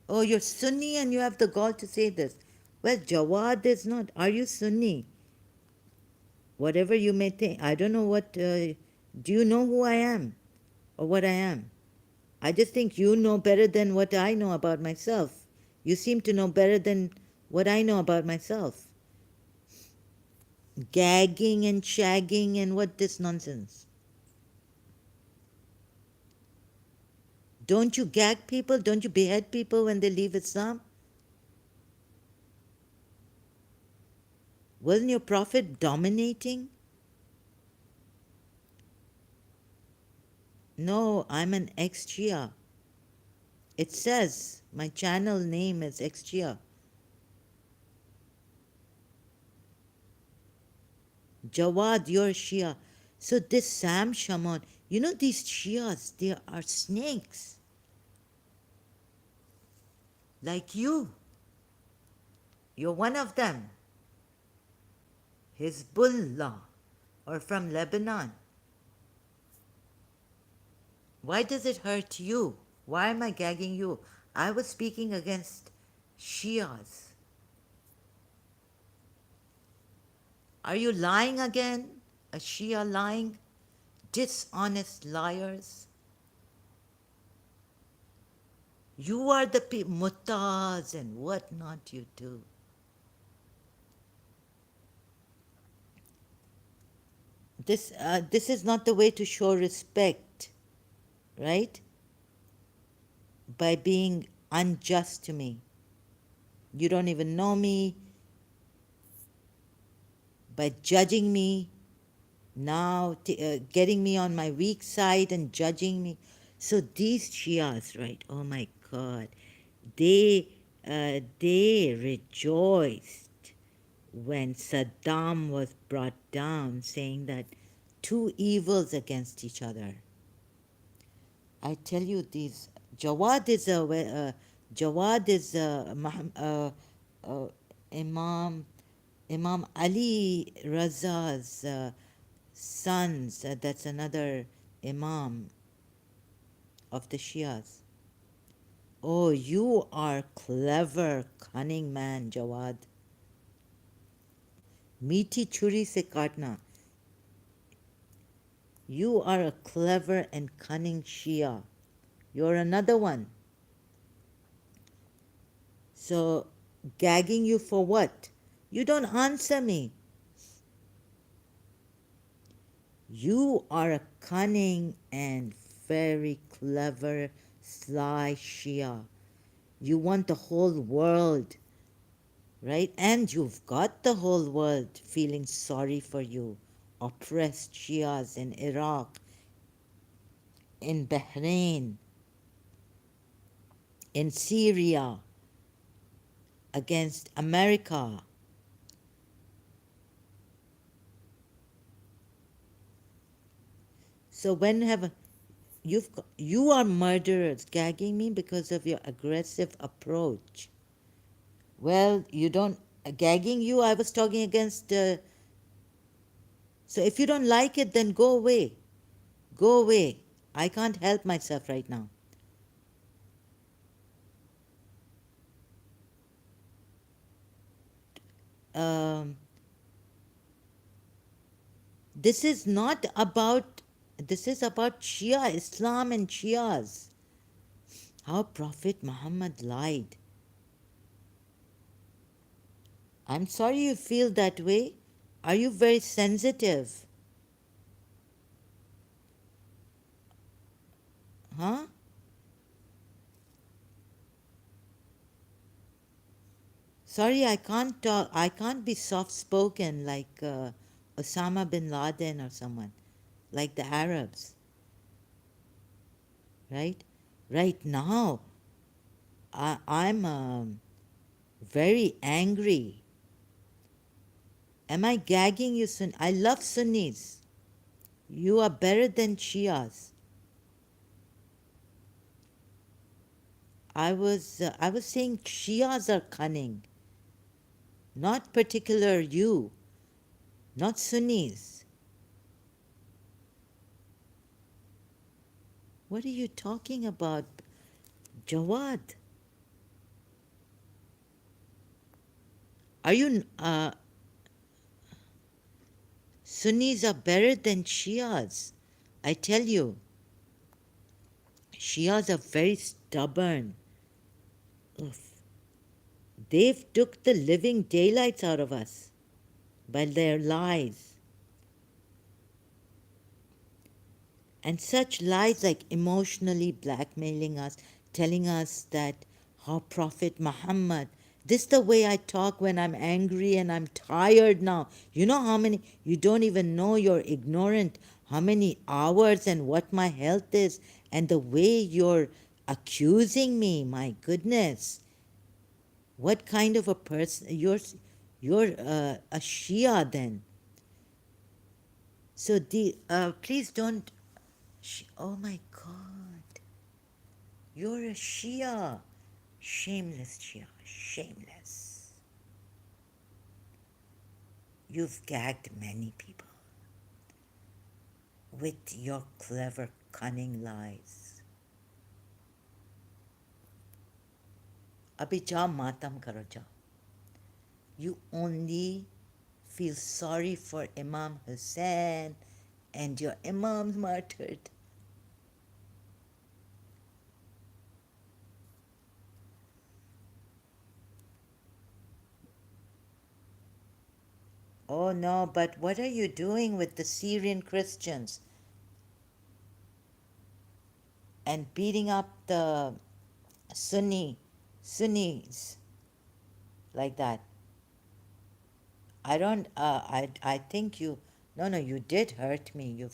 Oh, you're Sunni and you have the gall to say this. Well, Jawad is not. Are you Sunni? Whatever you may think. I don't know what. Do you know who I am or what I am? I just think you know better than what I know about myself. You seem to know better than what I know about myself. Gagging and shagging and what this nonsense? Don't you gag people? Don't you behead people when they leave Islam? Wasn't your prophet dominating? No, I'm an ex-Shia. It says my channel name is Ex-Shia. Jawad, you're Shia. So this Sam Shamoun, you know these Shias, they are snakes. Like you. You're one of them. Hezbollah, or from Lebanon. Why does it hurt you? Why am I gagging you? I was speaking against Shias. Are you lying again? A Shia lying? Dishonest liars? You are the muttahs and what not you do. This is not the way to show respect, right? By being unjust to me. You don't even know me. By judging me, now getting me on my weak side and judging me. So these Shias, right? Oh my God, they rejoiced when Saddam was brought down, saying that two evils against each other. I tell you, these Jawad is Imam Ali Raza's sons. That's another Imam of the Shias. Oh, you are clever, cunning man, Jawad. मीठी छुरी से काटना. You are a clever and cunning Shia. You're another one. So, gagging you for what? You don't answer me. You are a cunning and very clever, sly Shia. You want the whole world, right? And you've got the whole world feeling sorry for you. Oppressed Shias in Iraq, in Bahrain, in Syria, against America. So when have you are murderers gagging me because of your aggressive approach. Well, you don't gagging you. I was talking against. So if you don't like it, then go away. Go away. I can't help myself right now. Um, this is not about. This is about Shia Islam and Shias. How Prophet Muhammad lied. I'm sorry you feel that way. Are you very sensitive? Huh? Sorry, I can't talk. I can't be soft spoken like Osama bin Laden or someone, like the Arabs, right? Right now, I'm very angry. Am I gagging you, Sunni? I love Sunnis. You are better than Shias. I was saying Shias are cunning, not particular you, not Sunnis. What are you talking about, Jawad? Are you Sunnis are better than Shias? I tell you, Shias are very stubborn. Oof. They've took the living daylights out of us by their lies. And such lies like emotionally blackmailing us, telling us that how Prophet Muhammad, this is the way I talk when I'm angry and I'm tired now. You know how many, you don't even know, you're ignorant how many hours and what my health is, and the way you're accusing me, my goodness. What kind of a person, you're a Shia then. So please don't, oh my God. You're a Shia. Shameless Shia. Shameless. You've gagged many people with your clever, cunning lies. Abhi jao matam karo jao. You only feel sorry for Imam Hussein and your Imams martyred. Oh no, but what are you doing with the Syrian Christians and beating up the Sunnis like that? I don't. I think you. No, no, you did hurt me.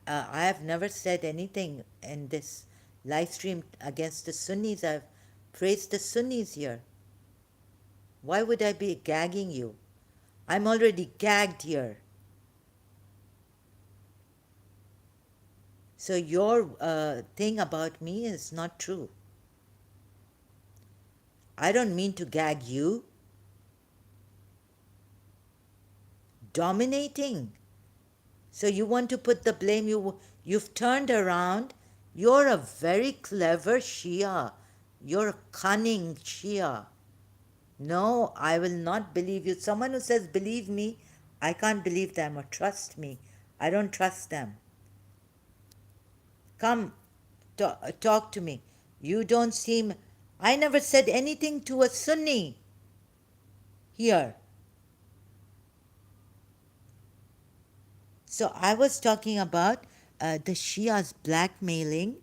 I have never said anything in this live stream against the Sunnis. I've praised the Sunnis here. Why would I be gagging you? I'm already gagged here. So your thing about me is not true. I don't mean to gag you. Dominating. So you want to put the blame, you've turned around. You're a very clever Shia. You're a cunning Shia. No, I will not believe you. Someone who says believe me, I can't believe them or trust me. I don't trust them. Come, talk to me. You don't seem. I never said anything to a Sunni here. So I was talking about the Shias blackmailing.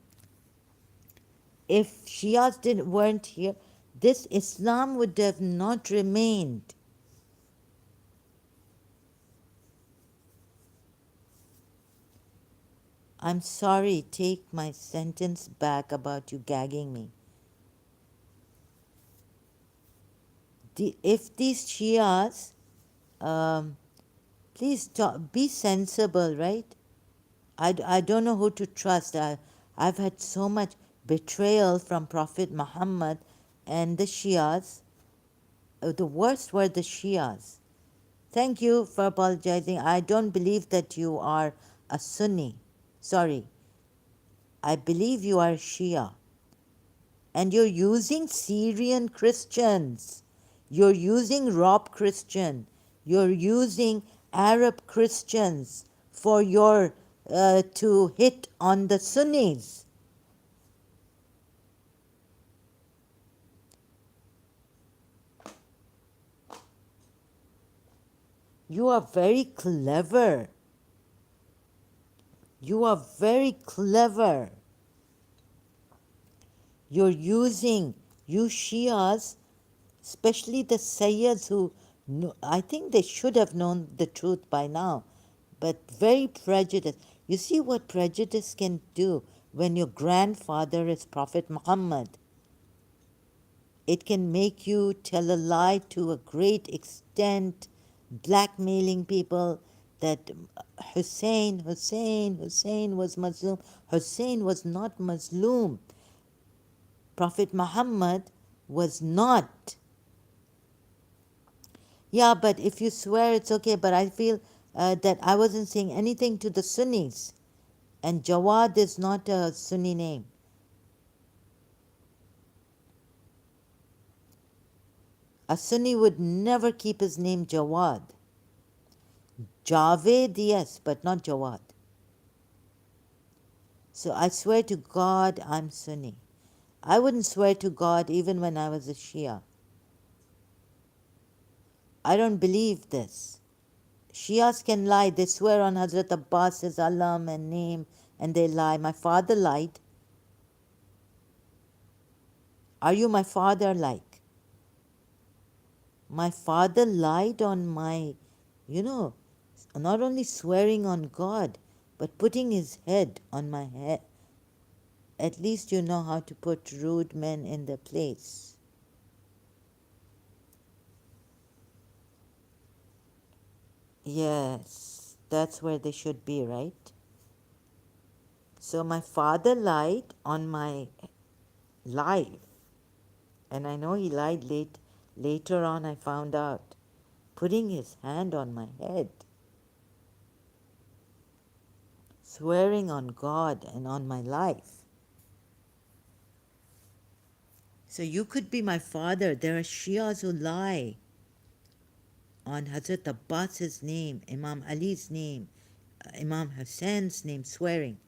If Shias weren't here, this Islam would have not remained. I'm sorry, take my sentence back about you gagging me. If these Shias, um, please be sensible, right? I don't know who to trust. I've had so much betrayal from Prophet Muhammad and the Shias. The worst were the Shias. Thank you for apologizing. I don't believe that you are a Sunni. Sorry. I believe you are Shia. And you're using Syrian Christians. You're using Rob Christian. You're using Arab Christians for your to hit on the Sunnis. You are very clever. You are very clever. You're using, you Shias, especially the Sayyids who, I think they should have known the truth by now, but very prejudiced. You see what prejudice can do when your grandfather is Prophet Muhammad. It can make you tell a lie to a great extent, blackmailing people that Hussein was Muslim. Hussein was not Muslim. Prophet Muhammad was not. Yeah, but if you swear, it's okay. But I feel that I wasn't saying anything to the Sunnis. And Jawad is not a Sunni name. A Sunni would never keep his name Jawad. Javed, yes, but not Jawad. So I swear to God, I'm Sunni. I wouldn't swear to God even when I was a Shia. I don't believe this. Shias can lie. They swear on Hazrat Abbas's alam and name and they lie. My father lied. Are you my father like? My father lied on my, you know, not only swearing on God, but putting his head on my head. At least you know how to put rude men in their place. Yes, that's where they should be, right? So my father lied on my life. And I know he lied later on, I found out, putting his hand on my head, swearing on God and on my life. So you could be my father. There are Shias who lie on Hazrat Abbas's name, Imam Ali's name, Imam Hussein's name, swearing.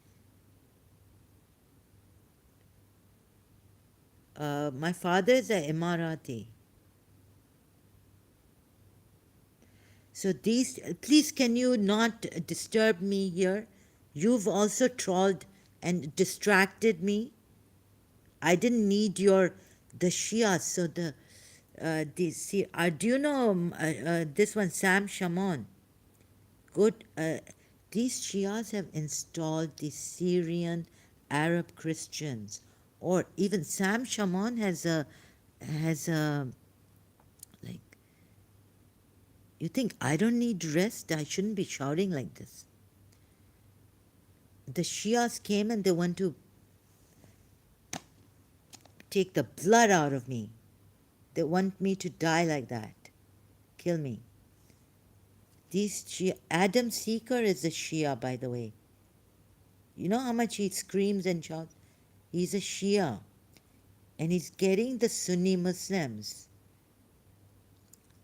My father is a Emirati. So please can you not disturb me here? You've also trolled and distracted me. I didn't need the Shias. So do you know this one, Sam Shamoun? Good. These Shias have installed the Syrian Arab Christians, or even Sam Shamoun has a like. You think I don't need rest? I shouldn't be shouting like this. The Shias came and they want to take the blood out of me. They want me to die like that. Kill me. These Adam Seeker is a Shia, by the way. You know how much he screams and shouts? He's a Shia. And he's getting the Sunni Muslims.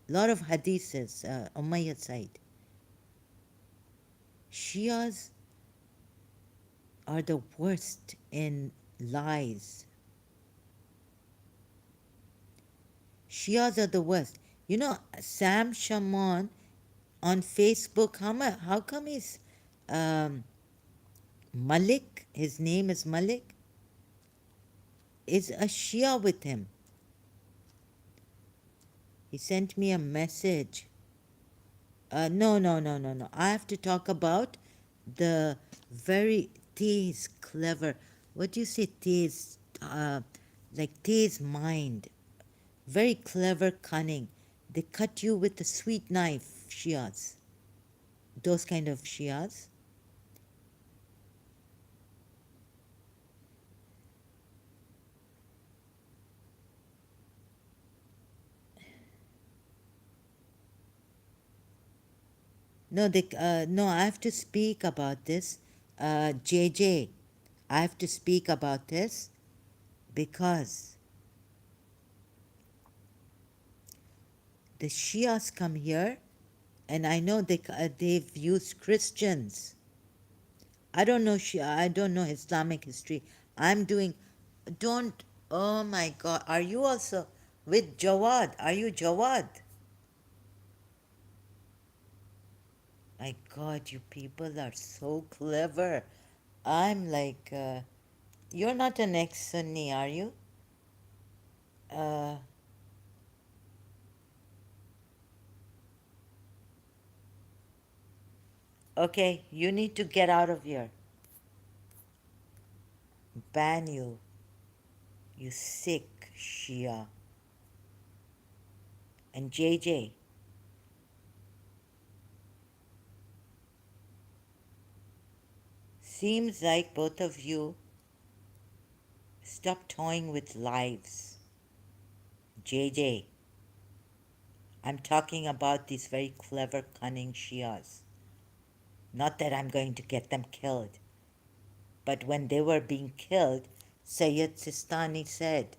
A lot of hadiths, Umayyad side. Shias are the worst in lies. Shias are the worst. You know, Sam Shaman on Facebook, how come he's um, Malik, his name is Malik, is a Shia with him. He sent me a message. No, no, no, no, no. I have to talk about the very T's clever. What do you say, T's? Like T's mind. Very clever, cunning. They cut you with a sweet knife, Shias. Those kind of Shias. No, no, I have to speak about this. JJ, I have to speak about this because the Shias come here, and I know they've used Christians. I don't know Shia. I don't know Islamic history. I'm doing. Don't. Oh my God! Are you also with Jawad? Are you Jawad? My God, you people are so clever. I'm like, you're not an ex-Sunni, are you? Uh, okay, you need to get out of here. Ban you, you sick Shia. And JJ, seems like both of you stop toying with lives. JJ, I'm talking about these very clever, cunning Shias. Not that I'm going to get them killed, but when they were being killed, Syed Sistani said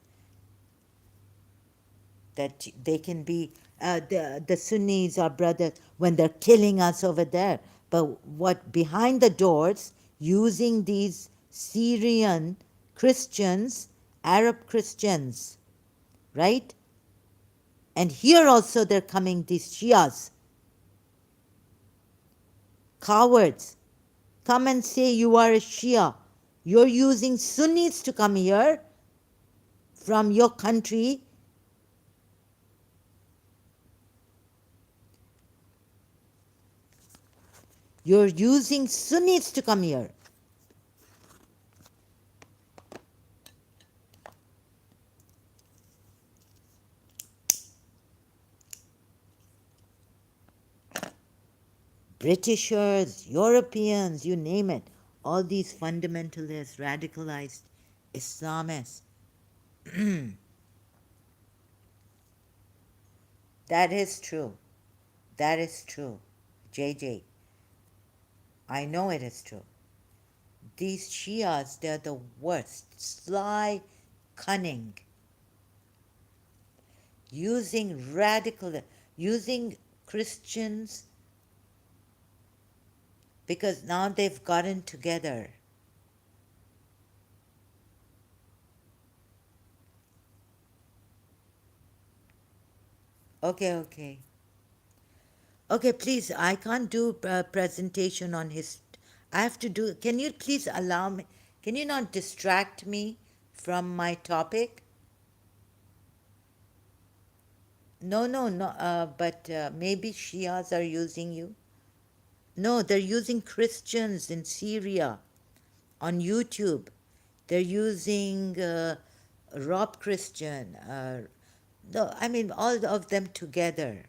that they can be, the Sunnis are brothers when they're killing us over there. But what behind the doors, using these Syrian Christians, Arab Christians, right? And here also they're coming, these Shias, cowards. Come and say you are a Shia. You're using Sunnis to come here from your country. You're using Sunnis to come here. Britishers, Europeans, you name it. All these fundamentalists, radicalized Islamists. That is true. That is true. JJ, I know it is true. These Shias, they're the worst. Sly, cunning, using radical, using Christians because now they've gotten together. Okay, okay. Okay, please, I can't do a presentation on his. I have to do. Can you please allow me? Can you not distract me from my topic? No, no, no. But maybe Shias are using you. No, they're using Christians in Syria on YouTube. They're using Rob Christian. No, I mean all of them together.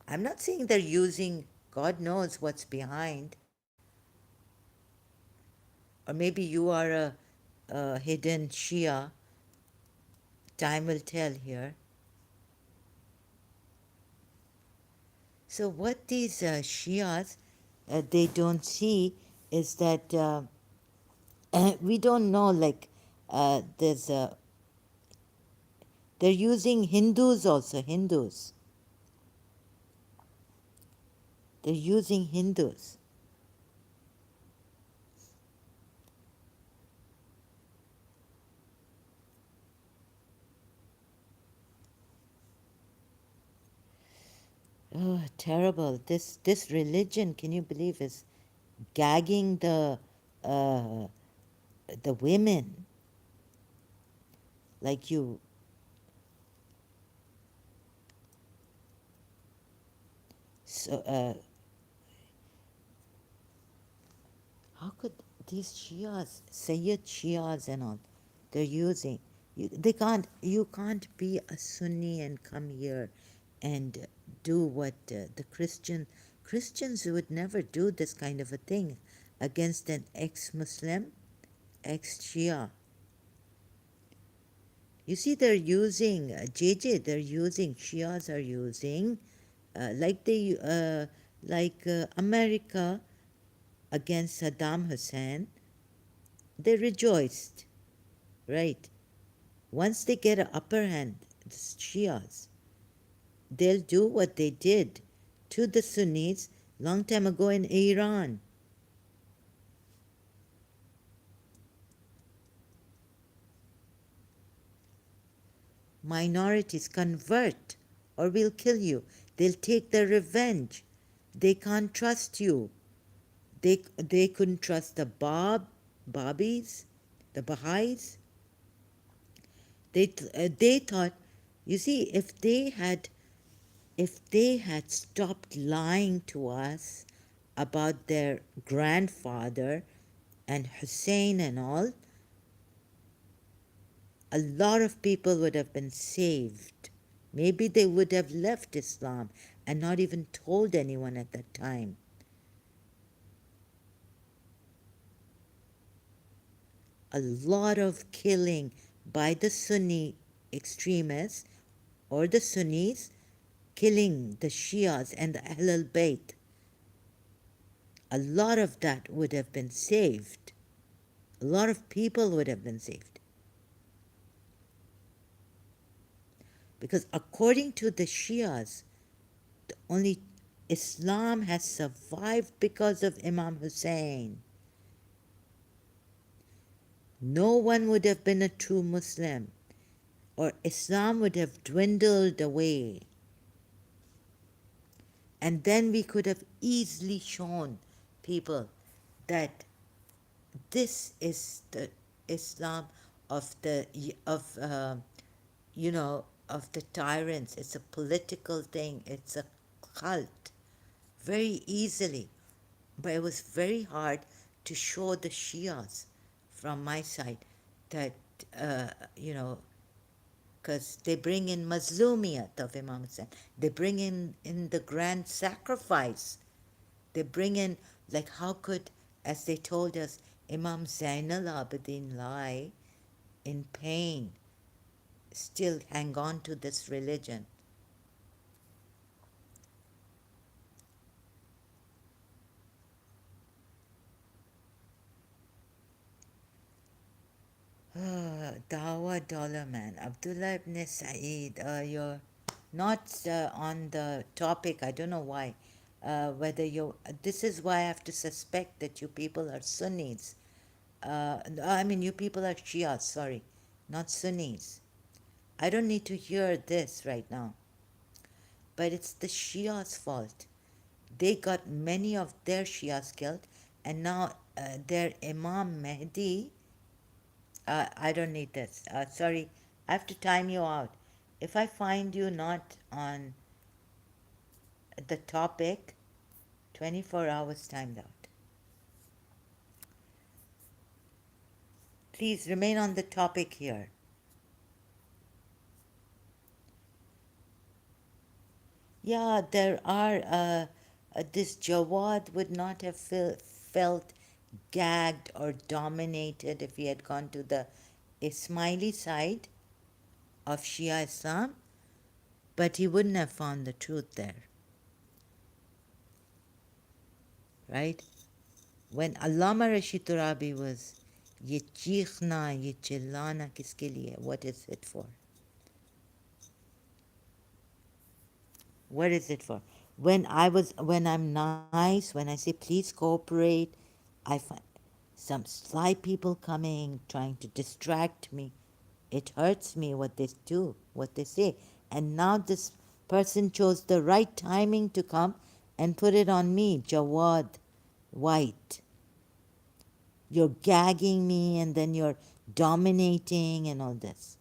I'm not saying they're using. God knows what's behind. Or maybe you are a hidden Shia. Time will tell here. So what these Shias they don't see is that we don't know. Like there's They're using Hindus also, Hindus. They're using Hindus. Oh, terrible. This religion, can you believe, is gagging uh, the women like you. So, how could these Shias, Syed Shias and all, they're using, you can't be a Sunni and come here and do what the Christians would never do this kind of a thing against an ex-Muslim, ex-Shia. You see, they're using, they're using, Shias are using, like America against Saddam Hussein, they rejoiced, right? Once they get an upper hand, the Shias, they'll do what they did to the Sunnis long time ago in Iran. Minorities convert or we'll kill you. They'll take their revenge. They can't trust you. They couldn't trust the Babis, the Baha'is. They thought, you see, if they had stopped lying to us about their grandfather and Hussein and all, a lot of people would have been saved. Maybe they would have left Islam and not even told anyone at that time. A lot of killing by the Sunni extremists or the Sunnis killing the Shias and the Ahlul Bayt. A lot of that would have been saved. A lot of people would have been saved. Because according to the Shias, only Islam has survived because of Imam Hussein. No one would have been a true Muslim, or Islam would have dwindled away. And then we could have easily shown people that this is the Islam of the of the tyrants. It's a political thing. It's a cult. Very easily, but it was very hard to show the Shias from my side that uh, you know because they bring in Mazlumiyat of Imam Hussein. They bring in the grand sacrifice. They bring in, like, how could, as they told us, Imam Zainal Abidin lie in pain, still hang on to this religion? Dawa Dollar Man, Abdullah ibn Syed, you're not on the topic. I don't know why. Whether you, this is why I have to suspect that you people are Sunnis. I mean, you people are Shias, sorry, not Sunnis. I don't need to hear this right now. But it's the Shias' fault. They got many of their Shias killed, and now their Imam Mahdi. I don't need this. Sorry, I have to time you out. If I find you not on the topic, 24 hours timed out. Please remain on the topic here. Yeah, there are. This Jawad would not have felt gagged or dominated if he had gone to the Ismaili side of Shia Islam, but he wouldn't have found the truth there, right? When Allama Rashid Turabi was ye chiekhna, ye chillana kiske liye, what is it for? What is it for? When I'm nice, when I say please cooperate, I find some sly people coming, trying to distract me. It hurts me what they do, what they say. And now this person chose the right timing to come and put it on me, Jawad White. You're gagging me and then you're dominating and all this.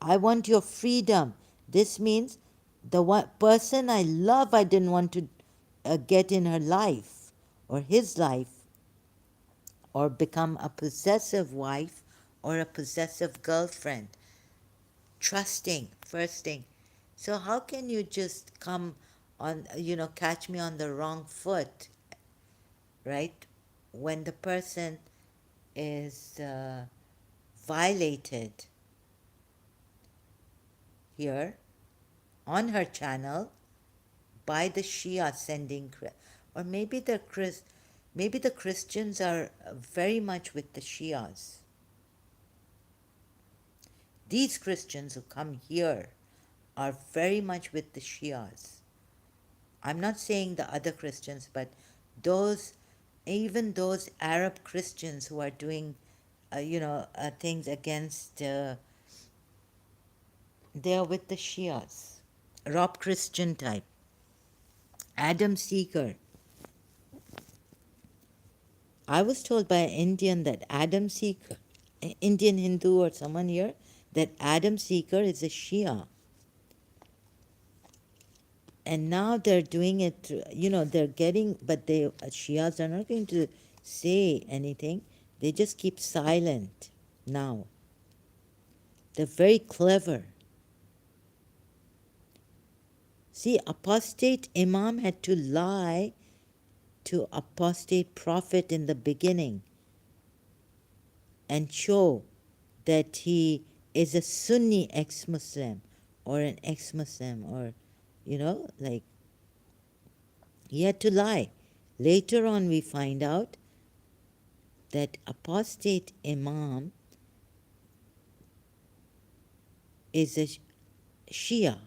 I want your freedom. This means the one person I love, I didn't want to get in her life or his life or become a possessive wife or a possessive girlfriend. Trusting, first thing. So, how can you just come on, catch me on the wrong foot, right? When the person is violated here on her channel by the Shia sending, or maybe the Christians are very much with the Shias. These Christians who come here are very much with the Shias. I'm not saying the other Christians, but those, even those Arab Christians who are doing, things against, they are with the Shias. Rob Christian type. Adam Seeker. I was told by an Indian that Adam Seeker, Indian Hindu or someone here, that Adam Seeker is a Shia. And now they're doing it, they're getting, but they, Shias are not going to say anything. They just keep silent now. They're very clever. See, apostate Imam had to lie to apostate prophet in the beginning and show that he is a Sunni ex-Muslim or an ex-Muslim, or, like, he had to lie. Later on we find out that apostate Imam is a Shia.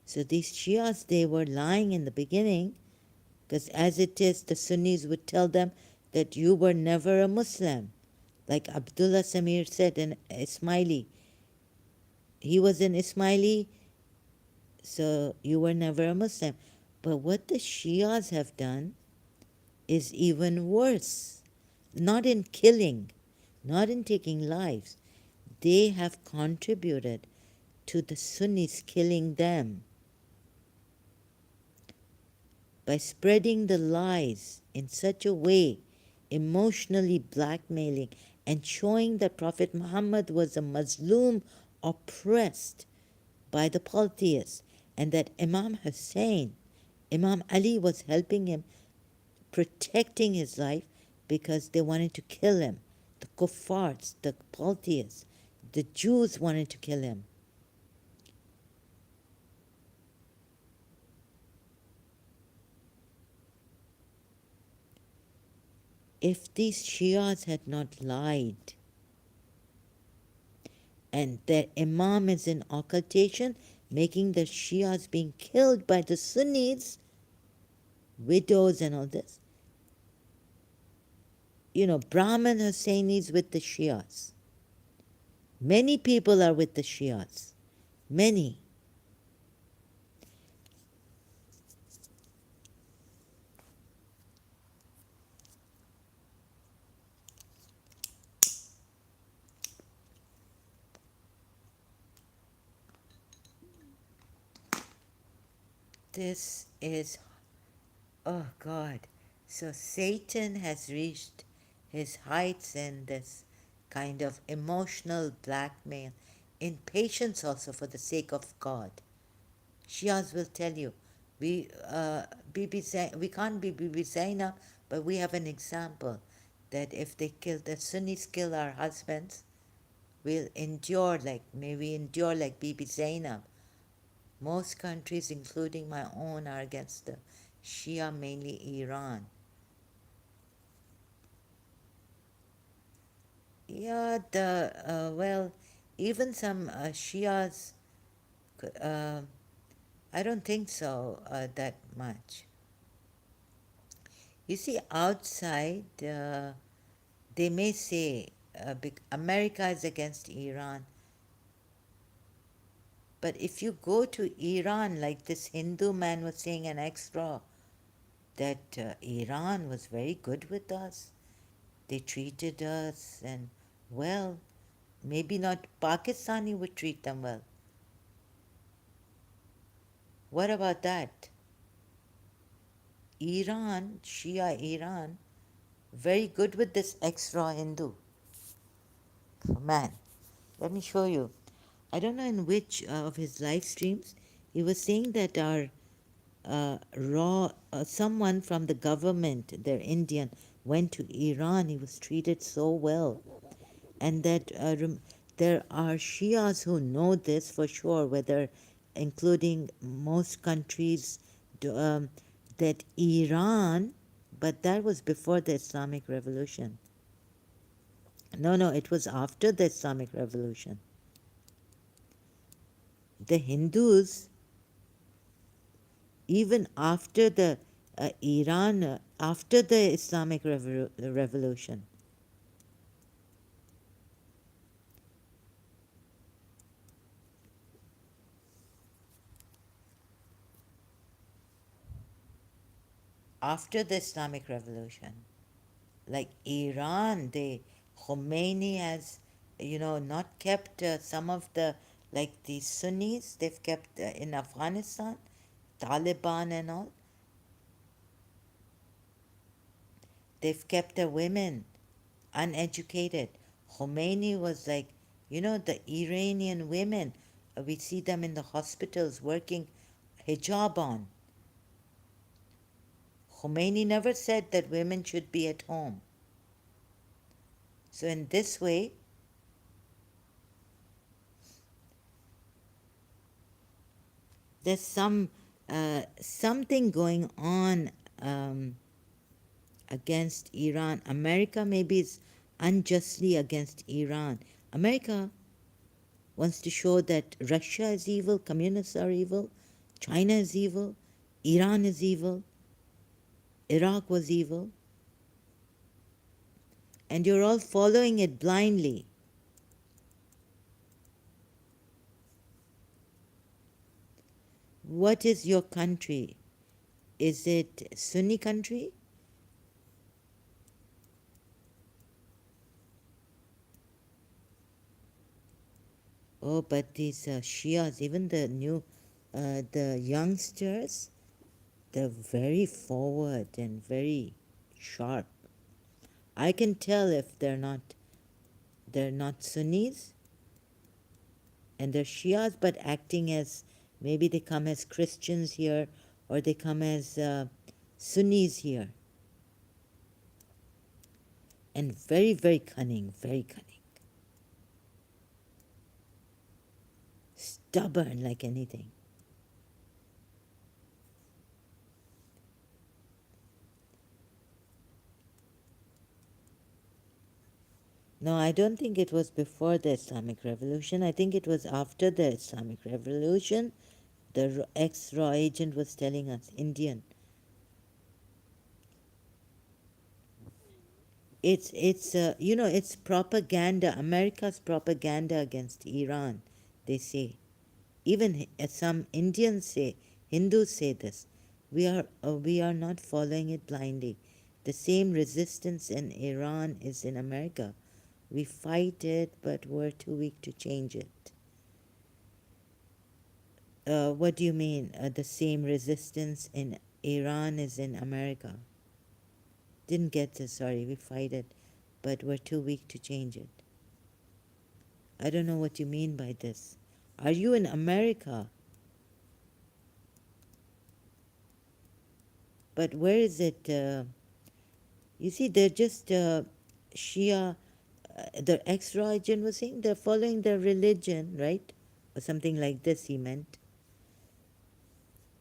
So these Shias, they were lying in the beginning, because as it is, the Sunnis would tell them that you were never a Muslim. Like Abdullah Samir said in Ismaili. He was an Ismaili, so you were never a Muslim. But what the Shias have done is even worse. Not in killing, not in taking lives. They have contributed to the Sunnis killing them by spreading the lies in such a way, emotionally blackmailing and showing that Prophet Muhammad was a Muslim oppressed by the polytheists, and that Imam Hussein, Imam Ali was helping him, protecting his life because they wanted to kill him. The kuffars, the polytheists, the Jews wanted to kill him. If these Shias had not lied and their Imam is in occultation, making the Shias being killed by the Sunnis, widows and all this, Brahman Husseinis with the Shias. Many people are with the Shias. Many. This is, oh God. So Satan has reached his heights in this kind of emotional blackmail, impatience also for the sake of God. Shias will tell you, we can't be Bibi Zainab, but we have an example that if they kill, the Sunnis kill our husbands, we'll endure like, may we endure like Bibi Zainab. Most countries, including my own, are against the Shia, mainly Iran. Yeah, even some Shias uh, I don't think so that much. You see, outside, they may say America is against Iran, but if you go to Iran, like this Hindu man was saying an extra, that Iran was very good with us. They treated us, and well, maybe not Pakistani would treat them well. What about that? Iran, Shia Iran, very good with this extra Hindu. Man, let me show you. I don't know in which of his live streams he was saying that our someone from the government, they're Indian, went to Iran. He was treated so well, and that there are Shias who know this for sure, whether including most countries, that Iran, but that was before the Islamic Revolution. No, no, it was after the Islamic Revolution. The Hindus, even after the Iran, after the Islamic Revolution, after the Islamic Revolution, like Iran, they Khomeini has, not kept some of the, like the Sunnis, they've kept in Afghanistan, Taliban and all, they've kept the women uneducated. Khomeini was like, the Iranian women, we see them in the hospitals working hijab on. Khomeini never said that women should be at home. So, in this way, there's something going on against Iran. America maybe is unjustly against Iran. America wants to show that Russia is evil, communists are evil, China is evil, Iran is evil, Iraq was evil, and you're all following it blindly. What is your country? Is it Sunni country? Oh, but these Shias, even the youngsters, they're very forward and very sharp. I can tell if they're not Sunnis and they're Shias, but acting as maybe they come as Christians here or they come as Sunnis here, and very very cunning, very cunning, stubborn like anything. No, I don't think it was before the Islamic Revolution. I think it was after the Islamic Revolution. The ex-raw agent was telling us, Indian. It's propaganda. America's propaganda against Iran. They say, even some Indians say, Hindus say this. We are not following it blindly. The same resistance in Iran is in America. We fight it, but we're too weak to change it. What do you mean? The same resistance in Iran is in America? Didn't get this, sorry. We fight it, but we're too weak to change it. I don't know what you mean by this. Are you in America? But where is it? You see, they're just Shia. The ex-raw agent was saying they're following their religion, right? Or something like this, he meant.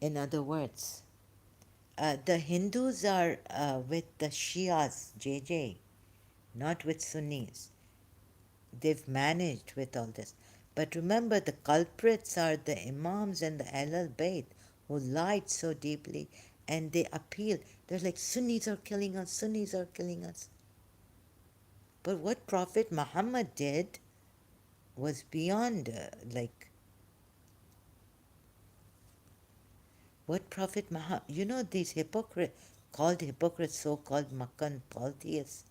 In other words, the Hindus are with the Shias, JJ, not with Sunnis. They've managed with all this. But remember, the culprits are the Imams and the Ahlul Bayt who lied so deeply, and they appeal. They're like, Sunnis are killing us, Sunnis are killing us. But what Prophet Muhammad did was beyond, what Prophet Muhammad, these hypocrites, called hypocrites, so called Makkan polytheists,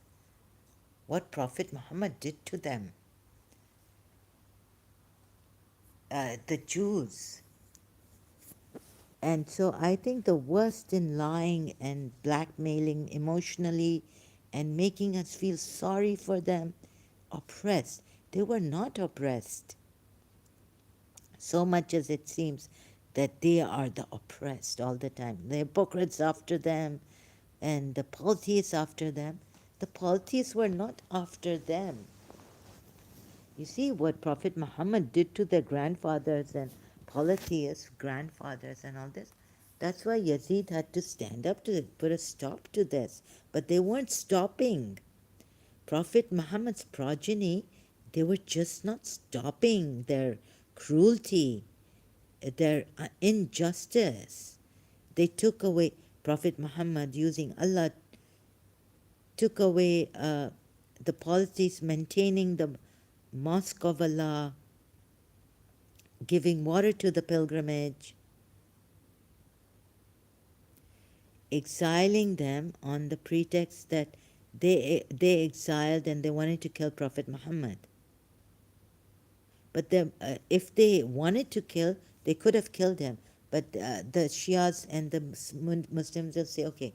what Prophet Muhammad did to them, the Jews. And so I think the worst in lying and blackmailing emotionally and making us feel sorry for them, oppressed. They were not oppressed, so much as it seems that they are the oppressed all the time. The hypocrites after them and the polytheists after them. The polytheists were not after them. You see what Prophet Muhammad did to their grandfathers and polytheists, grandfathers and all this. That's why Yazid had to stand up to it, put a stop to this. But they weren't stopping. Prophet Muhammad's progeny, they were just not stopping their cruelty, their injustice. They took away, Prophet Muhammad, using Allah, took away the policies maintaining the Mosque of Allah, giving water to the pilgrimage, exiling them on the pretext that they exiled and they wanted to kill Prophet Muhammad. But if they wanted to kill, they could have killed him. But the Shias and the Muslims will say, okay,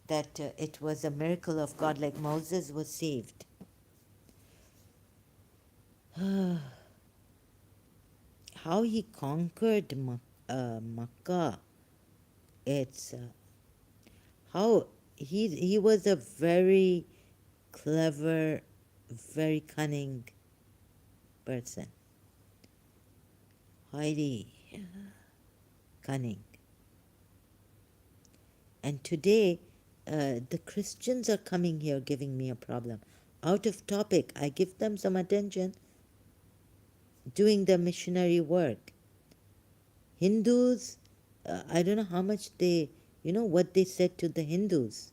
that it was a miracle of God, like Moses was saved. How he conquered Makkah. It's how he was a very clever, very cunning person. Highly cunning. And today, the Christians are coming here giving me a problem. Out of topic, I give them some attention, doing their missionary work. Hindus, I don't know how much they, what they said to the Hindus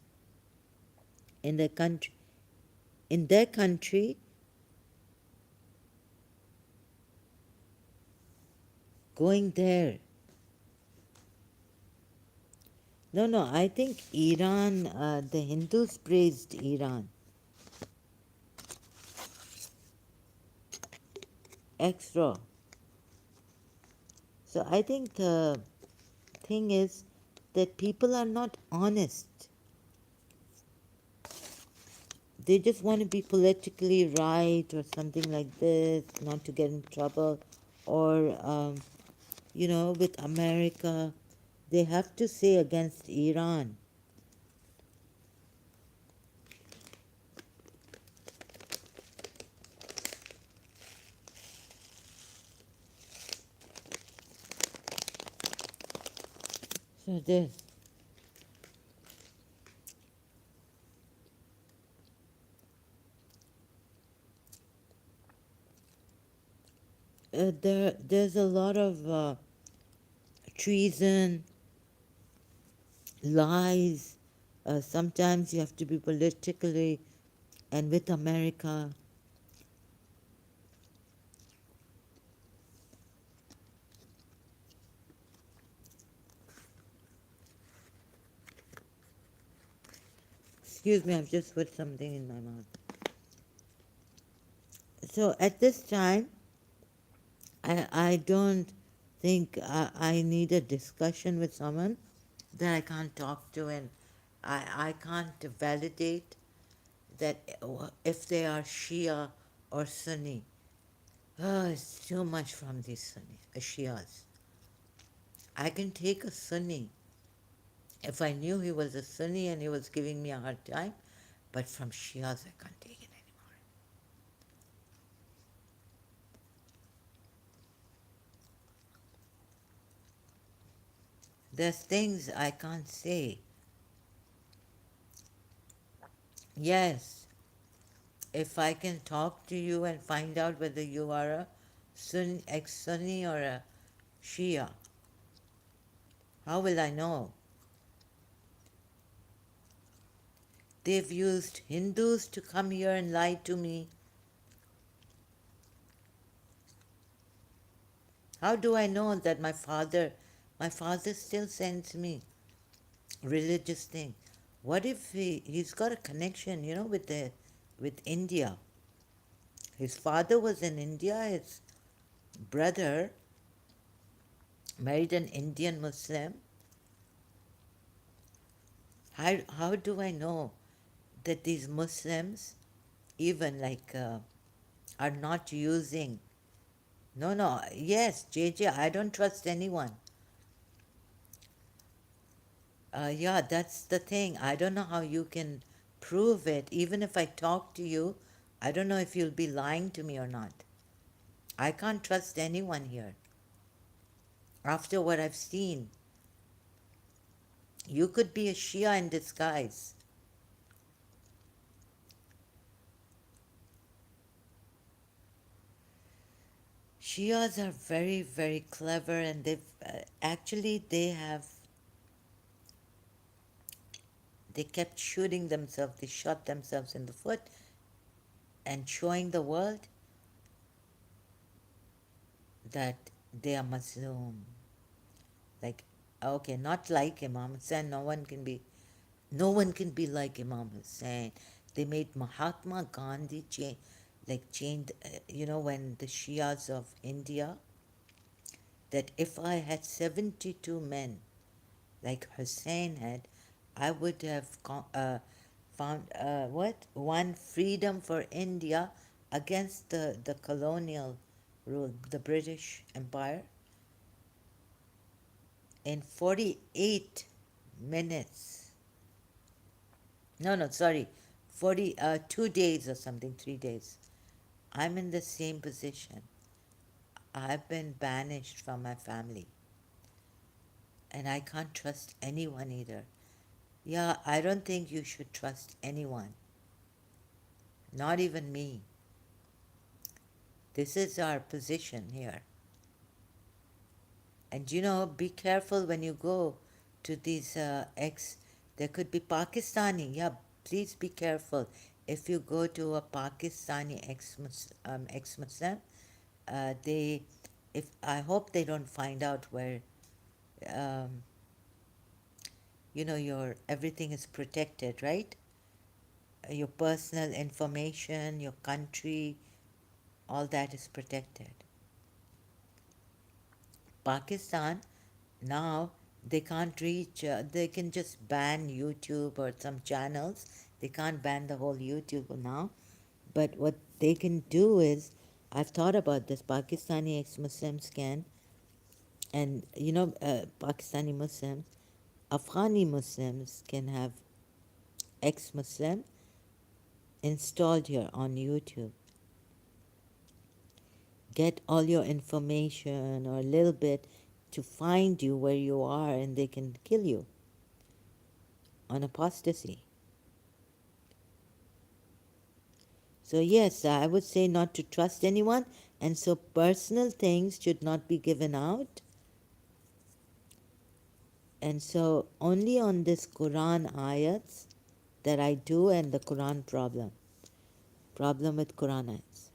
in their country. In their country, going there. No, I think Iran, the Hindus praised Iran. Extra. So I think the thing is that people are not honest. They just want to be politically right or something like this, not to get in trouble. Or, with America, they have to say against Iran. So there's a lot of treason, lies. Sometimes you have to be politically, and with America, excuse me, I've just put something in my mouth. So at this time, I don't think I need a discussion with someone that I can't talk to, and I can't validate that if they are Shia or Sunni. Oh, it's too much from these Sunnis, Shias. I can take a Sunni if I knew he was a Sunni and he was giving me a hard time, but from Shias I can't take it anymore. There's things I can't say. Yes, if I can talk to you and find out whether you are a ex-Sunni or a Shia? How will I know? They've used Hindus to come here and lie to me. How do I know that my father still sends me religious thing? What if he's got a connection, with India? His father was in India. His brother married an Indian Muslim. How do I know that these Muslims, even are not using? No, no, yes, JJ, I don't trust anyone. Yeah, that's the thing. I don't know how you can prove it. Even if I talk to you, I don't know if you'll be lying to me or not. I can't trust anyone here. After what I've seen, you could be a Shia in disguise. Shias are very, very clever, and they kept shooting themselves. They shot themselves in the foot and showing the world that they are Muslim. Like, okay, not like Imam Hussain. No one can be like Imam Hussain. They made Mahatma Gandhi change. When the Shias of India, that if I had 72 men like Hussein had, I would have found one freedom for India against the colonial rule, the British Empire, in 48 minutes. No, no, sorry, 2 days or something, 3 days. I'm in the same position. I've been banished from my family, and I can't trust anyone either. Yeah, I don't think you should trust anyone, not even me. This is our position here. And be careful when you go to these there could be Pakistani. Yeah, please be careful. If you go to a Pakistani ex-Muslim, they, if I hope they don't find out where, um, your everything is protected, right? Your personal information, your country, all that is protected. Pakistan, now they can't reach, they can just ban YouTube or some channels. They can't ban the whole YouTube now. But what they can do is, I've thought about this, Pakistani ex Muslims can, and Pakistani Muslims, Afghani Muslims can have ex Muslim installed here on YouTube. Get all your information or a little bit to find you where you are, and they can kill you on apostasy. So, yes, I would say not to trust anyone, and so personal things should not be given out. And so, only on this Quran ayats that I do, and the Quran problem with Quran ayats.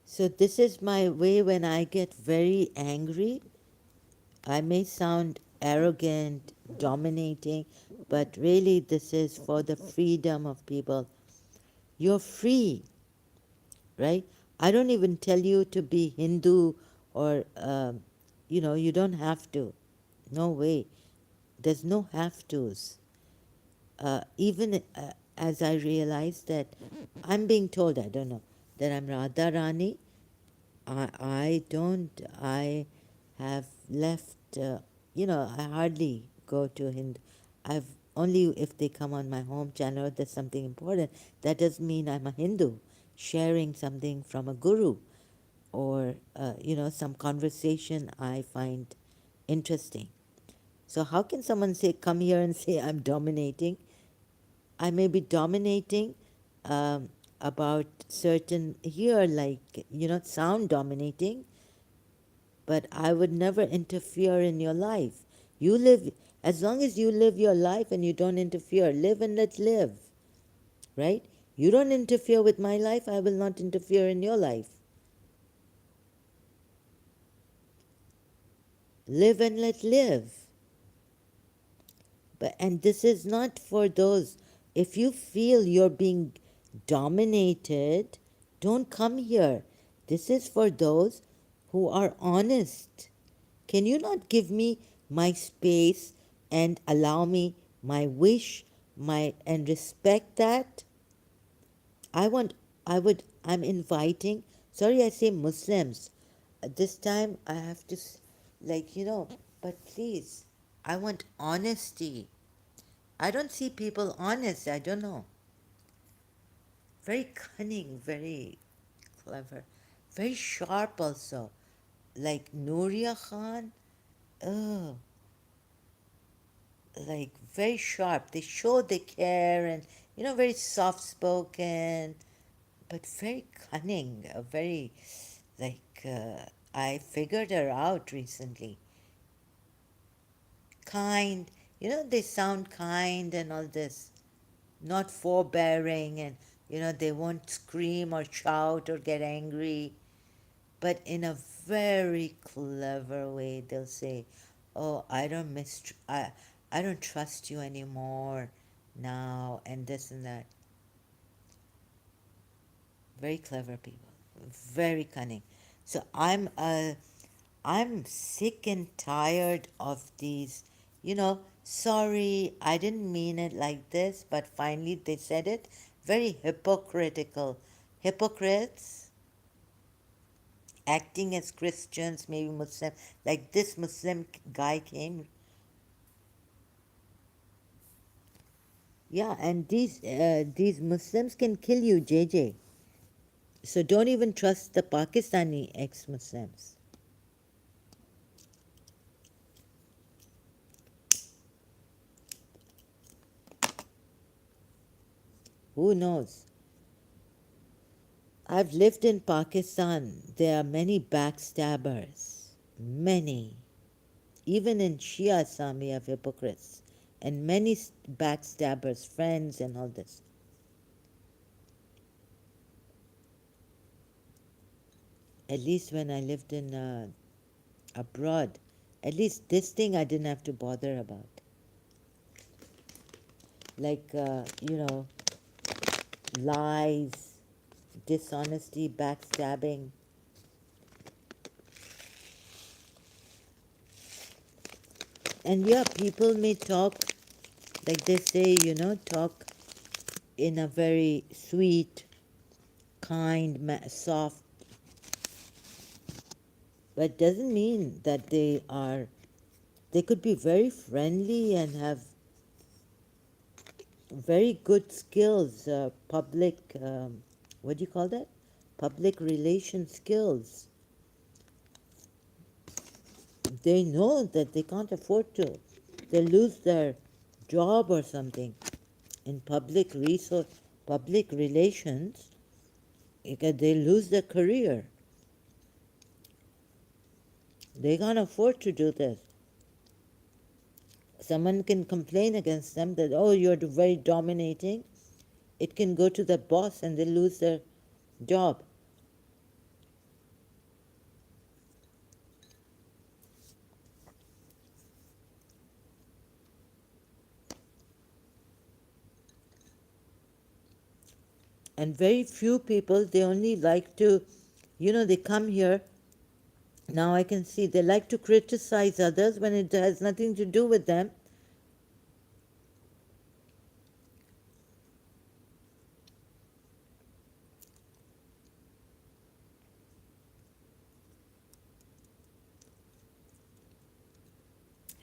So, this is my way when I get very angry. I may sound arrogant, dominating, but really, this is for the freedom of people. You're free, right? I don't even tell you to be Hindu or, you don't have to. No way. There's no have tos. Even as I realize that I'm being told, I don't know, that I'm Radharani, I have left, I hardly go to Hindu. I've Only if they come on my home channel, there's something important. That doesn't mean I'm a Hindu sharing something from a guru or, some conversation I find interesting. So, how can someone say, come here and say I'm dominating? I may be dominating um, about certain here, like, sound dominating, but I would never interfere in your life. You live, as long as you live your life and you don't interfere, live and let live, right? You don't interfere with my life, I will not interfere in your life. Live and let live. And this is not for those, if you feel you're being dominated, don't come here. This is for those who are honest. Can you not give me my space and allow me my wish, and respect that? I want, I'm inviting, sorry I say Muslims. This time I have to, but please, I want honesty. I don't see people honest, I don't know. Very cunning, very clever, very sharp also. Like Nuria Khan, oh, like very sharp. They show they care and, very soft spoken, but very cunning, very, I figured her out recently. Kind, they sound kind and all this, not forbearing, and, they won't scream or shout or get angry, but in a very clever way, they'll say, "Oh, I don't trust you anymore now," and this and that. Very clever people, very cunning. So I'm sick and tired of these, sorry, I didn't mean it like this, but finally they said it. Very hypocritical. Hypocrites acting as Christians, maybe Muslim. Like this Muslim guy came. Yeah, and these Muslims can kill you, JJ. So don't even trust the Pakistani ex-Muslims. Who knows? I've lived in Pakistan. There are many backstabbers. Many. Even in Shia we have hypocrites. And many backstabbers, friends, and all this. At least when I lived in abroad, at least this thing I didn't have to bother about. Like, lies, dishonesty, backstabbing. And yeah, people may talk, like they say, talk in a very sweet, kind, soft, but doesn't mean that they could be very friendly and have very good skills, public, what do you call that? Public relation skills. They know that they can't afford to. They lose their job or something in public relations. They lose their career. They can't afford to do this. Someone can complain against them that, oh, you're very dominating. It can go to the boss and they lose their job. And very few people, they only like to, they come here. Now I can see they like to criticize others when it has nothing to do with them.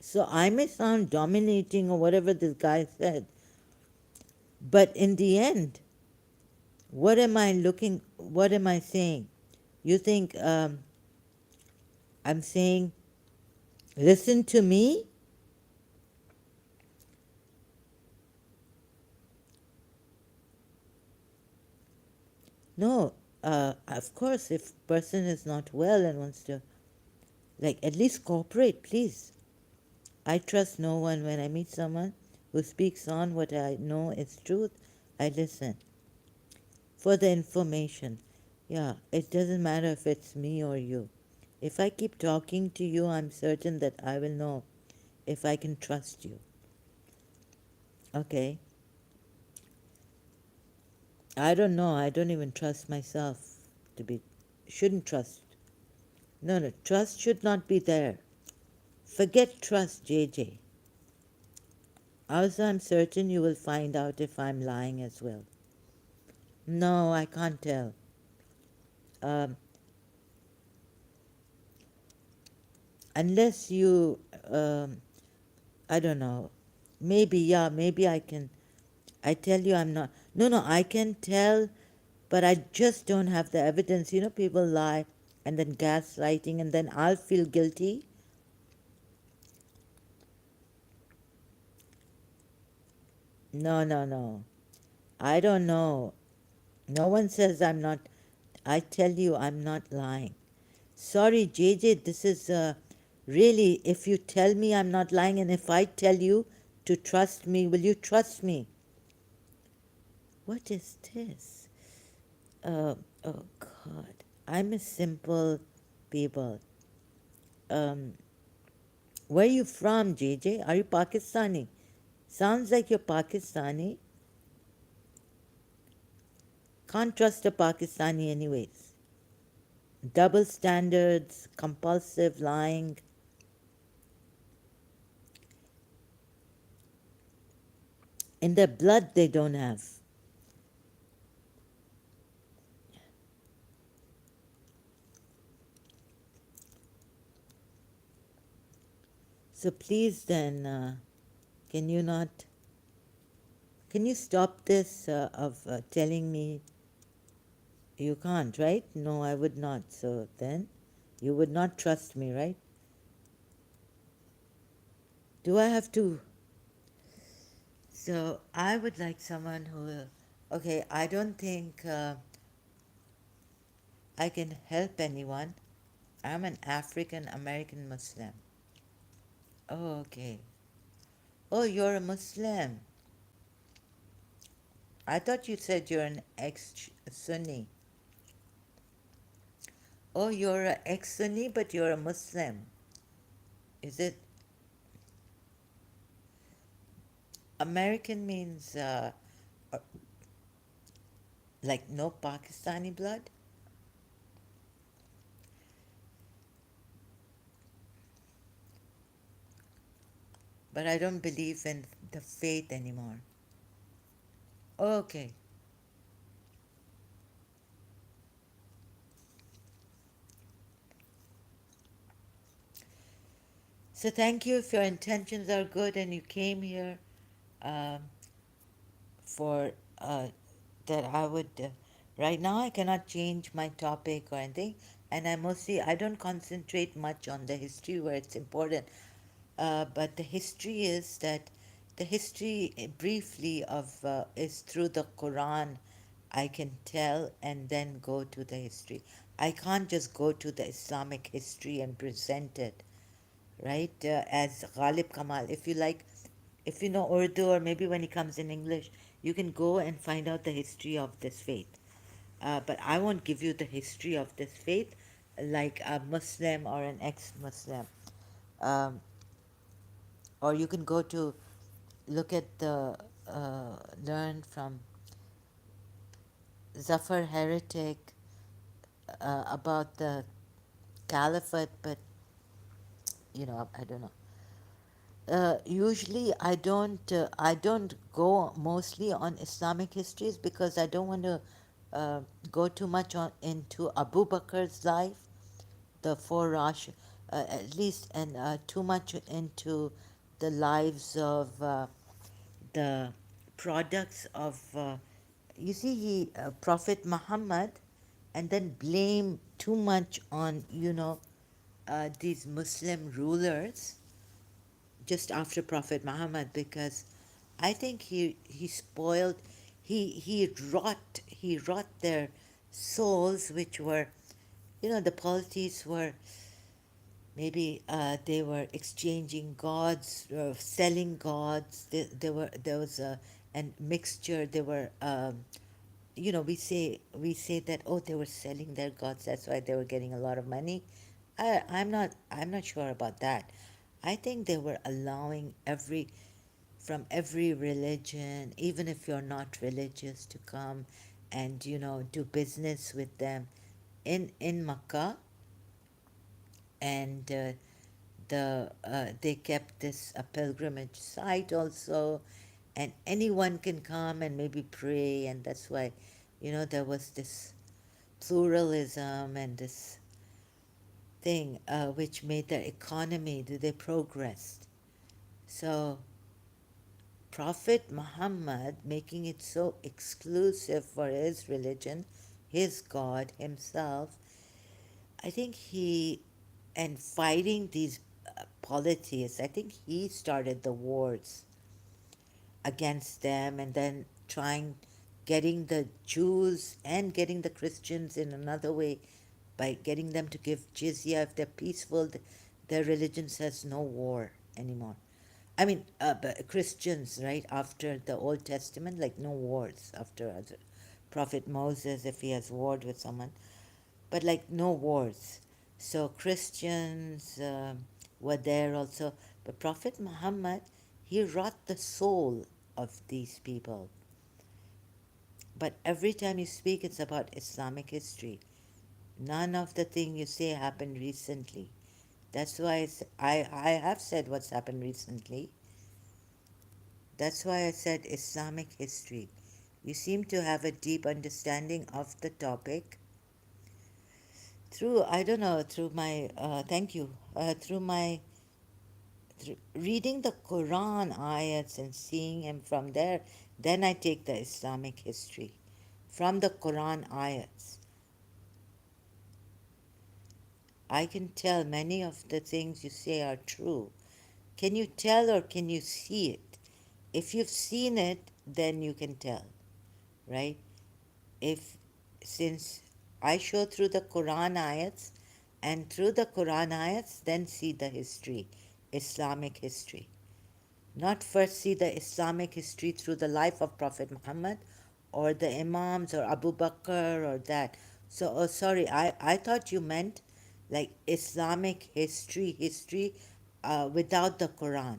So I may sound dominating or whatever this guy said, but in the end, what am I saying? You think I'm saying, listen to me? No, of course, if person is not well and wants to, like, at least cooperate, please. I trust no one. When I meet someone who speaks on what I know is truth, I listen for the information. Yeah, it doesn't matter if it's me or you. If I keep talking to you, I'm certain that I will know if I can trust you. Okay? I don't know. I don't even trust myself to be, shouldn't trust. No, no, trust should not be there. Forget trust, JJ. Also, I'm certain you will find out if I'm lying as well. No, I can't tell. Um, unless you, I don't know. Maybe, yeah, maybe I can. I tell you I'm not. No, no, I can tell, but I just don't have the evidence. You know, people lie and then gaslighting, and then I'll feel guilty. No, no, no. I don't know. No one says I'm not. I tell you I'm not lying. Sorry, JJ, this is really, if you tell me I'm not lying, and if I tell you to trust me, will you trust me? What is this? Oh, God. I'm a simple people. Um, where are you from, JJ? Are you Pakistani? Sounds like you're Pakistani. Can't trust a Pakistani, anyways. Double standards, compulsive lying. In their blood, they don't have. So please, then, can you not? Can you stop this of telling me you can't, right? No, I would not. So then, you would not trust me, right? Do I have to? So I would like someone who will. Okay, I don't think I can help anyone. I'm an African American Muslim. Oh, okay. Oh, you're a Muslim. I thought you said you're an ex-Sunni. Oh, you're an ex-Sunni, but you're a Muslim. Is it American means uh, like no Pakistani blood? But I don't believe in the faith anymore. Okay. So thank you if your intentions are good and you came here um, for that I would. Right now, I cannot change my topic or anything, and I don't concentrate much on the history where it's important. But the history is that the history briefly of is through the Quran. I can tell and then go to the history. I can't just go to the Islamic history and present it, right? As Ghalib Kamal. If you like, if you know Urdu or maybe when he comes in English, you can go and find out the history of this faith. But I won't give you the history of this faith like a Muslim or an ex-Muslim. Um, or you can go to look at the learn from Zafar Heretic about the caliphate, but I don't know. Usually, I don't go mostly on Islamic histories because I don't want to go too much into Abu Bakr's life, the four Rash. at least, and too much into the lives of the products of, you see, Prophet Muhammad, and then blame too much on, these Muslim rulers just after Prophet Muhammad, because I think he spoiled, he rot their souls, which were, the polities were, maybe they were exchanging gods, selling gods. There was a mixture. They were, we say that, oh, they were selling their gods. That's why they were getting a lot of money. I'm not sure about that. I think they were allowing from every religion, even if you're not religious, to come and do business with them in Makkah, and they kept this a pilgrimage site also, and anyone can come and maybe pray, and that's why there was this pluralism and this thing, which made their economy, that they progressed. So Prophet Muhammad making it so exclusive for his religion, his God himself, I think and fighting these polytheists, I think he started the wars against them, and then getting the Jews and getting the Christians in another way by getting them to give jizya. If they're peaceful, their religion says no war anymore. I mean, but Christians, right, after the Old Testament, like no wars after Prophet Moses, if he has warred with someone, but like no wars. So Christians were there also. But Prophet Muhammad, he wrought the soul of these people. But every time you speak, it's about Islamic history. None of the thing you say happened recently. That's why I have said what's happened recently. That's why I said Islamic history. You seem to have a deep understanding of the topic through, I don't know, through my, thank you, through my, reading the Quran ayats and seeing him from there. Then I take the Islamic history from the Quran ayats. I can tell many of the things you say are true. Can you tell or can you see it? If you've seen it, then you can tell, right? If Since I show through the Quran ayats, and through the Quran ayats, then see the history, Islamic history. Not first see the Islamic history through the life of Prophet Muhammad or the Imams or Abu Bakr or that. So, oh, sorry, I thought you meant like Islamic history without the Quran.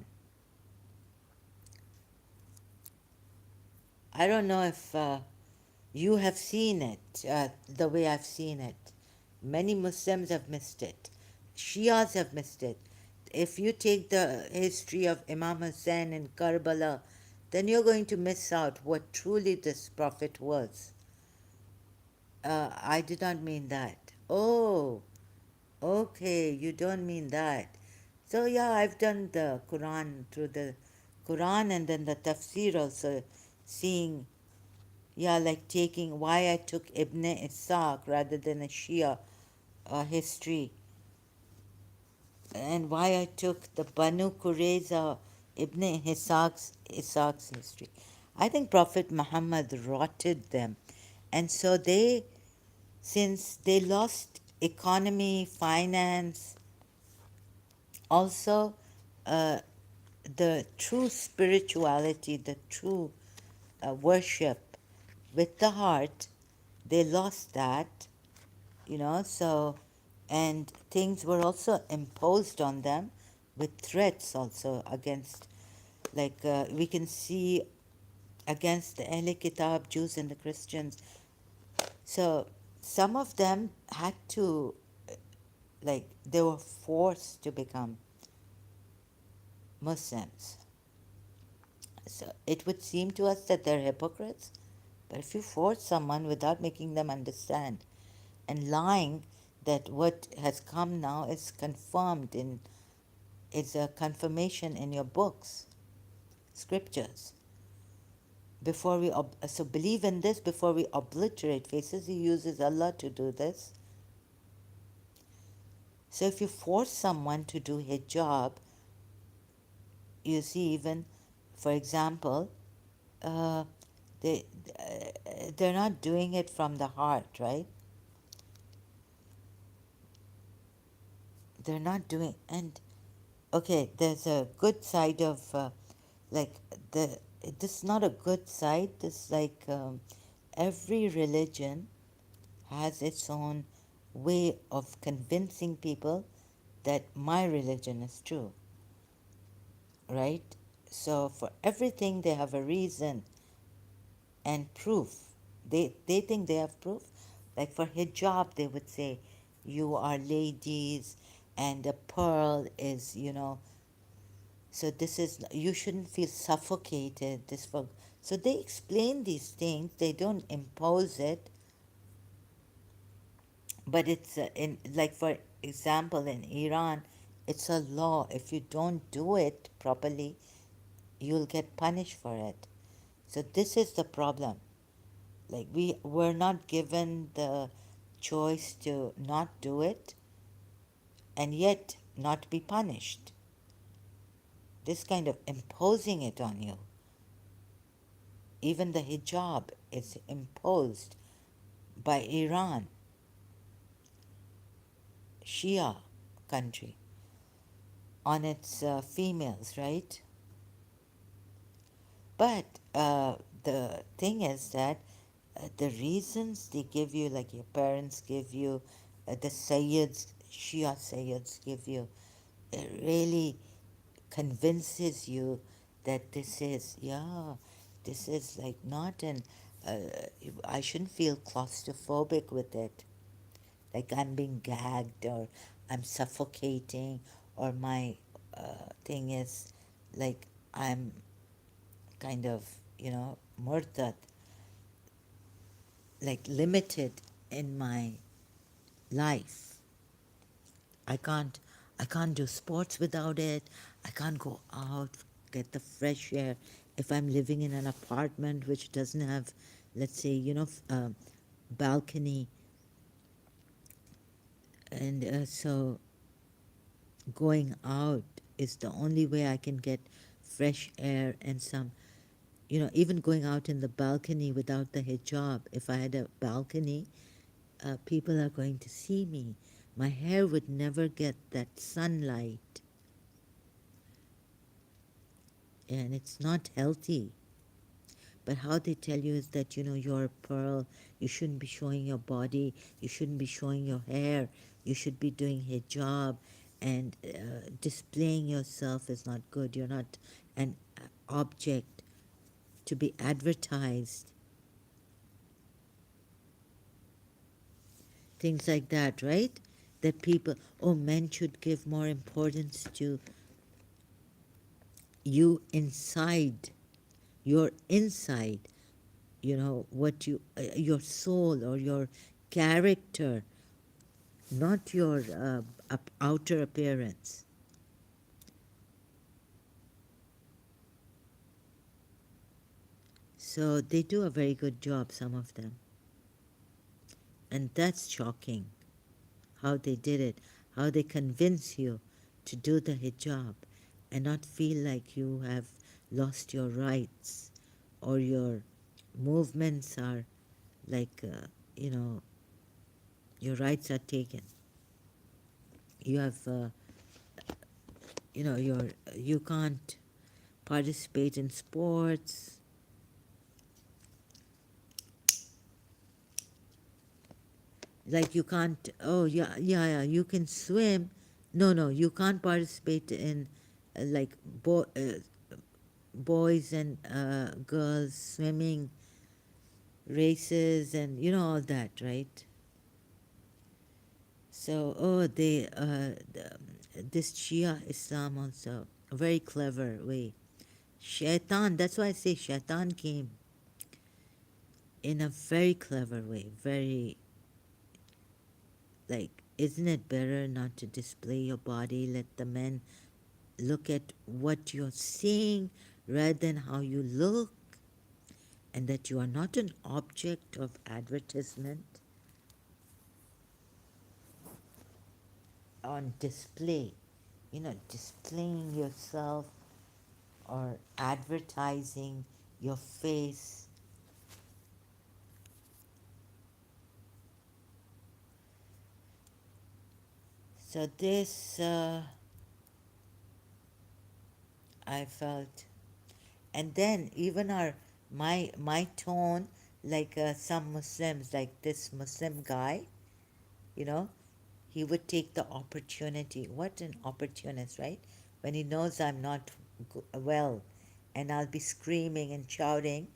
I don't know if you have seen it the way I've seen it. Many Muslims have missed it. Shias have missed it. If you take the history of Imam Hussein in Karbala, then you're going to miss out what truly this prophet was. I did not mean that. Oh, okay, you don't mean that. So, yeah, I've done the Quran through the Quran and then the tafsir also, seeing, yeah, like taking why I took Ibn Ishaq rather than a Shia history, and why I took the Banu Qurayza Ibn Ishaq's history. I think Prophet Muhammad rotted them. And so since they lost economy, finance, also uh, the true spirituality, the true worship with the heart, they lost that, so, and things were also imposed on them with threats also against, like we can see against the Ahle Kitab, Jews and the Christians. So some of them had to, like, they were forced to become Muslims. So it would seem to us that they're hypocrites, but if you force someone without making them understand and lying, that what has come now is confirmed in, it's a confirmation in your books, scriptures. Before we so believe in this before we obliterate faces. He uses Allah to do this. So if you force someone to do hijab, you see, even for example, uh, they they're not doing it from the heart, right? They're not doing. And okay, there's a good side of like the this is not a good side. This like every religion has its own way of convincing people that my religion is true, right? So for everything they have a reason and proof. They think they have proof. Like for hijab, they would say, "You are ladies, and a pearl is, so this is, you shouldn't feel suffocated." This for so they explain these things. They don't impose it, but it's in, like for example, in Iran, it's a law. If you don't do it properly, you'll get punished for it. So this is the problem. Like we were not given the choice to not do it and yet not be punished. This kind of imposing it on you. Even the hijab is imposed by Iran, Shia country, on its females, right? But the thing is that the reasons they give you, like your parents give you, the Sayyids, Shia Sayyids give you, it really convinces you that this is, yeah, this is like not an, uh, I shouldn't feel claustrophobic with it. Like I'm being gagged or I'm suffocating or my thing is like I'm kind of, murtad, like limited in my life. I can't I can't do sports without it. I can't go out, get the fresh air. If I'm living in an apartment which doesn't have, let's say, balcony, and so going out is the only way I can get fresh air and some, even going out in the balcony without the hijab. If I had a balcony, people are going to see me. My hair would never get that sunlight, and it's not healthy. But how they tell you is that, you're a pearl, you shouldn't be showing your body, you shouldn't be showing your hair, you should be doing hijab, and displaying yourself is not good. You're not an object to be advertised. Things like that, right? That people, oh, men should give more importance to you inside, your inside, what your soul or your character, not your outer appearance. So they do a very good job, some of them. And that's shocking how they did it, how they convince you to do the hijab and not feel like you have lost your rights or your movements are like, your rights are taken. You have, you can't participate in sports. Like you can't, oh yeah, yeah, yeah, you can swim. No, no, you can't participate in like boys and girls swimming races and all that, right? So, oh, this Shia Islam also, a very clever way. Shaitan, that's why I say Shaitan came in a very clever way, very like Isn't it better not to display your body? Let the men look at what you're seeing rather than how you look, and that you are not an object of advertisement on display. Displaying yourself or advertising your face. So this, I felt, and then even my tone, like some Muslims, like this Muslim guy, you know, he would take the opportunity. What an opportunist, right? When he knows I'm not well, and I'll be screaming and shouting,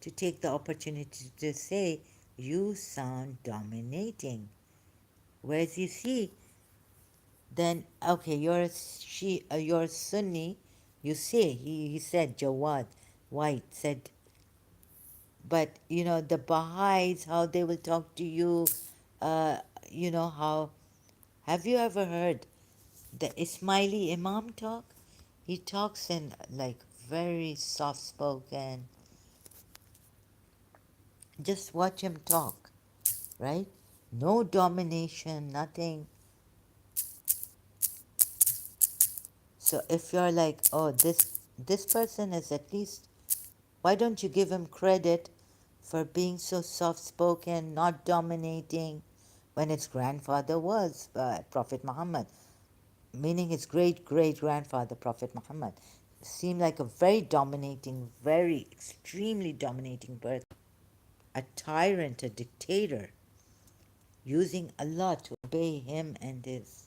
to take the opportunity to say, "You sound dominating." Whereas you see, then okay, you're Sunni. You say he said Jawad White said, but the Baha'is, how they will talk to you. Uh, how, have you ever heard the Ismaili Imam talk? He talks in like very soft spoken. Just watch him talk, right? No domination, nothing. So if you're like, oh, this person is at least, why don't you give him credit for being so soft spoken, not dominating, when his grandfather was Prophet Muhammad, meaning his great great grandfather, Prophet Muhammad, seemed like a very dominating, very extremely dominating person, a tyrant, a dictator, using Allah to obey him and his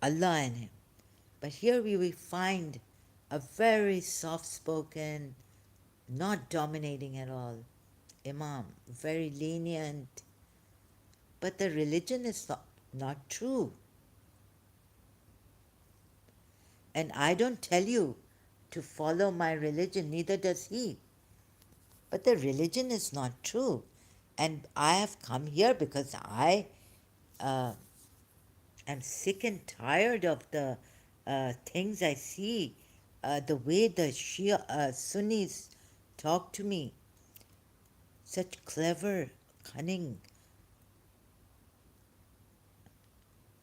Allah and him. But here we find a very soft spoken, not dominating at all Imam, very lenient. But the religion is not true. And I don't tell you to follow my religion, neither does he. But the religion is not true. And I have come here because I uh, am sick and tired of the things I see, the way the Shia Sunnis talk to me. Such clever, cunning.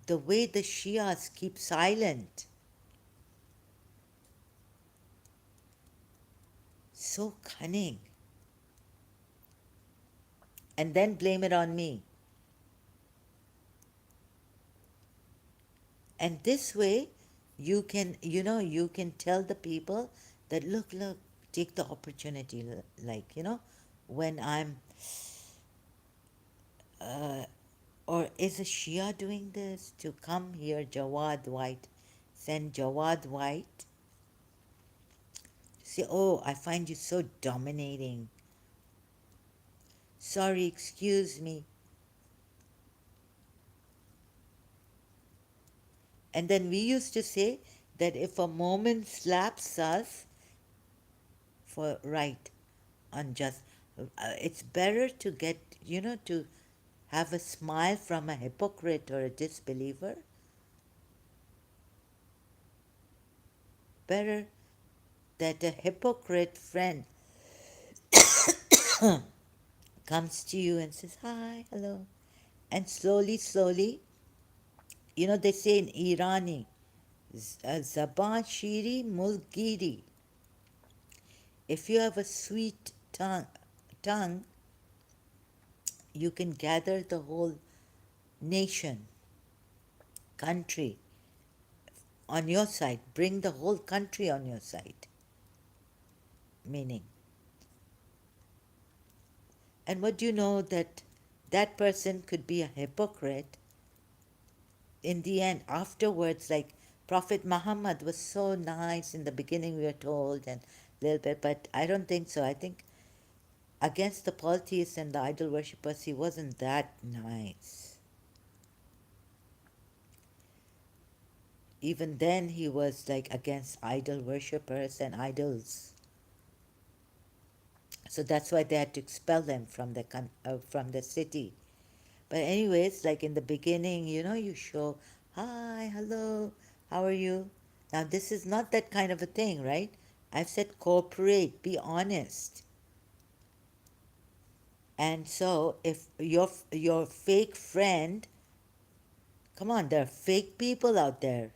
The way the Shias keep silent. So cunning. And then blame it on me. And this way, you can tell the people that, look, take the opportunity. Like, when I'm, uh, or is a Shia doing this? To come here, Jawad White, send Jawad White, say, oh, I find you so dominating. Sorry, excuse me. And then we used to say that if a moment slaps us for right, unjust, it's better to get, to have a smile from a hypocrite or a disbeliever. Better that a hypocrite friend comes to you and says, hi, hello. And slowly, slowly, they say in Irani, Zaban shiri mulgiri. If you have a sweet tongue, you can gather the whole nation, country on your side, bring the whole country on your side. Meaning, and what do you know, that that person could be a hypocrite in the end, afterwards, like Prophet Muhammad was so nice in the beginning, we are told, and a little bit, but I don't think so. I think against the polytheists and the idol worshippers, he wasn't that nice. Even then, he was like against idol worshippers and idols. So that's why they had to expel them from from the city. But anyways, like in the beginning, you show, hi, hello, how are you? Now this is not that kind of a thing, right? I've said cooperate, be honest. And so if your fake friend, come on, there are fake people out there.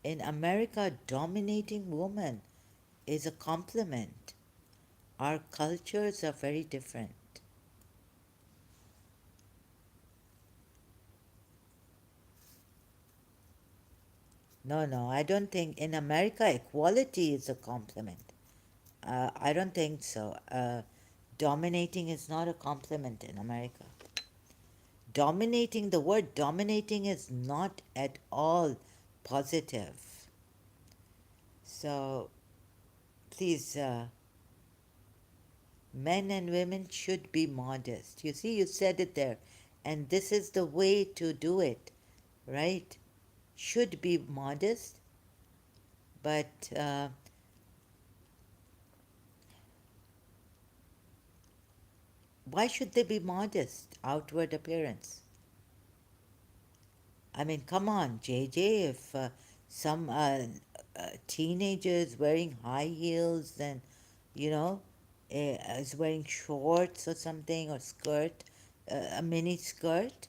In America, dominating woman is a compliment. Our cultures are very different. No, no, I don't think in America equality is a compliment. I don't think so. Dominating is not a compliment in America. Dominating, the word dominating is not at all positive. So please, men and women should be modest. You see, you said it there. And this is the way to do it, right? Should be modest, but why should they be modest? Outward appearance. I mean, come on, JJ, if some teenagers wearing high heels and, you know, is wearing shorts or something or skirt, a mini skirt,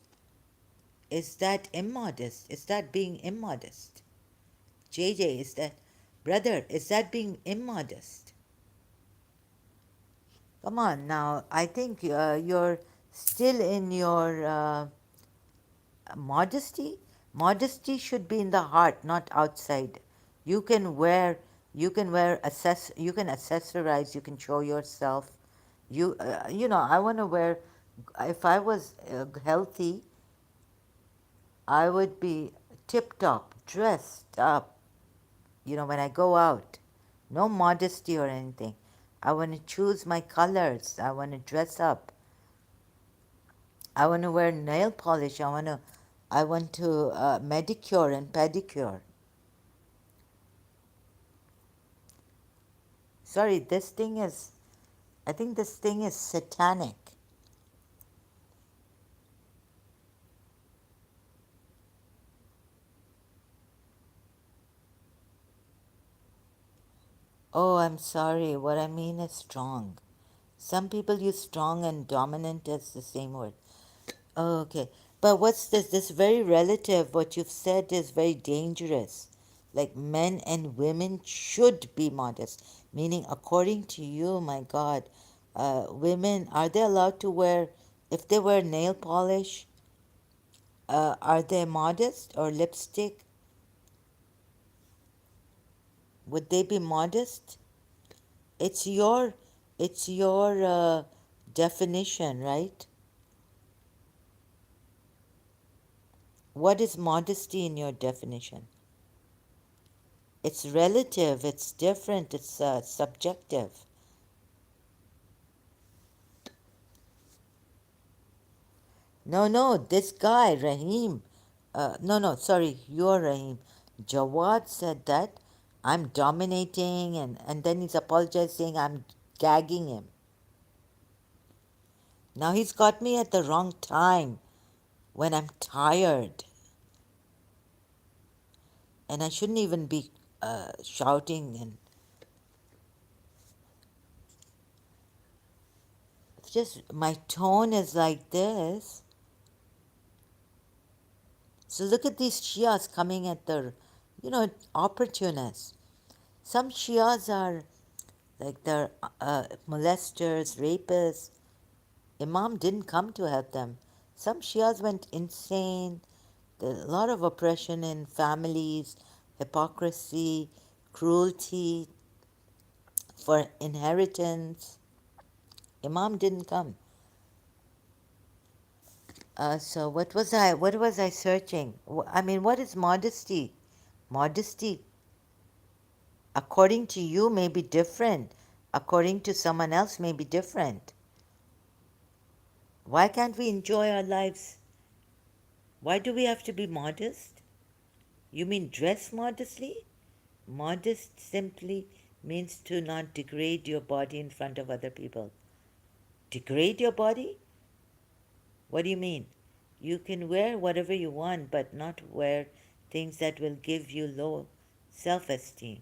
is that immodest? Is that being immodest? JJ, is that, brother, is that being immodest? Come on now, I think you're still in your modesty. Modesty should be in the heart, not outside. You can wear, you can accessorize, you can show yourself. I want to wear, if I was healthy, I would be tip top, dressed up, when I go out. No modesty or anything. I want to choose my colors. I want to dress up. I want to wear nail polish. I want to medicure and pedicure. Sorry, I think this thing is satanic. Oh, I'm sorry. What I mean is strong. Some people use strong and dominant as the same word. Oh, okay. But what's this? This very relative, what you've said is very dangerous. Like men and women should be modest. Meaning, according to you, my God, women, are they allowed to wear, if they wear nail polish, are they modest or lipstick? Would they be modest? It's your, it's your definition, right? What is modesty in your definition? It's relative, it's different, it's subjective. No, no, this guy, Rahim. No, no, sorry, you're Rahim. Jawad said that I'm dominating, and then he's apologized saying I'm gagging him. Now he's got me at the wrong time when I'm tired. And I shouldn't even be shouting, and it's just my tone is like this. So look at these Shias coming at the, opportunists. Some Shias are like they're molesters, rapists. Imam didn't come to help them. Some Shias went insane. There's a lot of oppression in families, hypocrisy, cruelty for inheritance. Imam didn't come. So what was I searching? I mean, what is modesty? Modesty, according to you, may be different. According to someone else, may be different. Why can't we enjoy our lives? Why do we have to be modest? You mean dress modestly? Modest simply Means to not degrade your body in front of other people. Degrade your body? What do you mean? You can wear whatever you want, but not wear things that will give you low self esteem.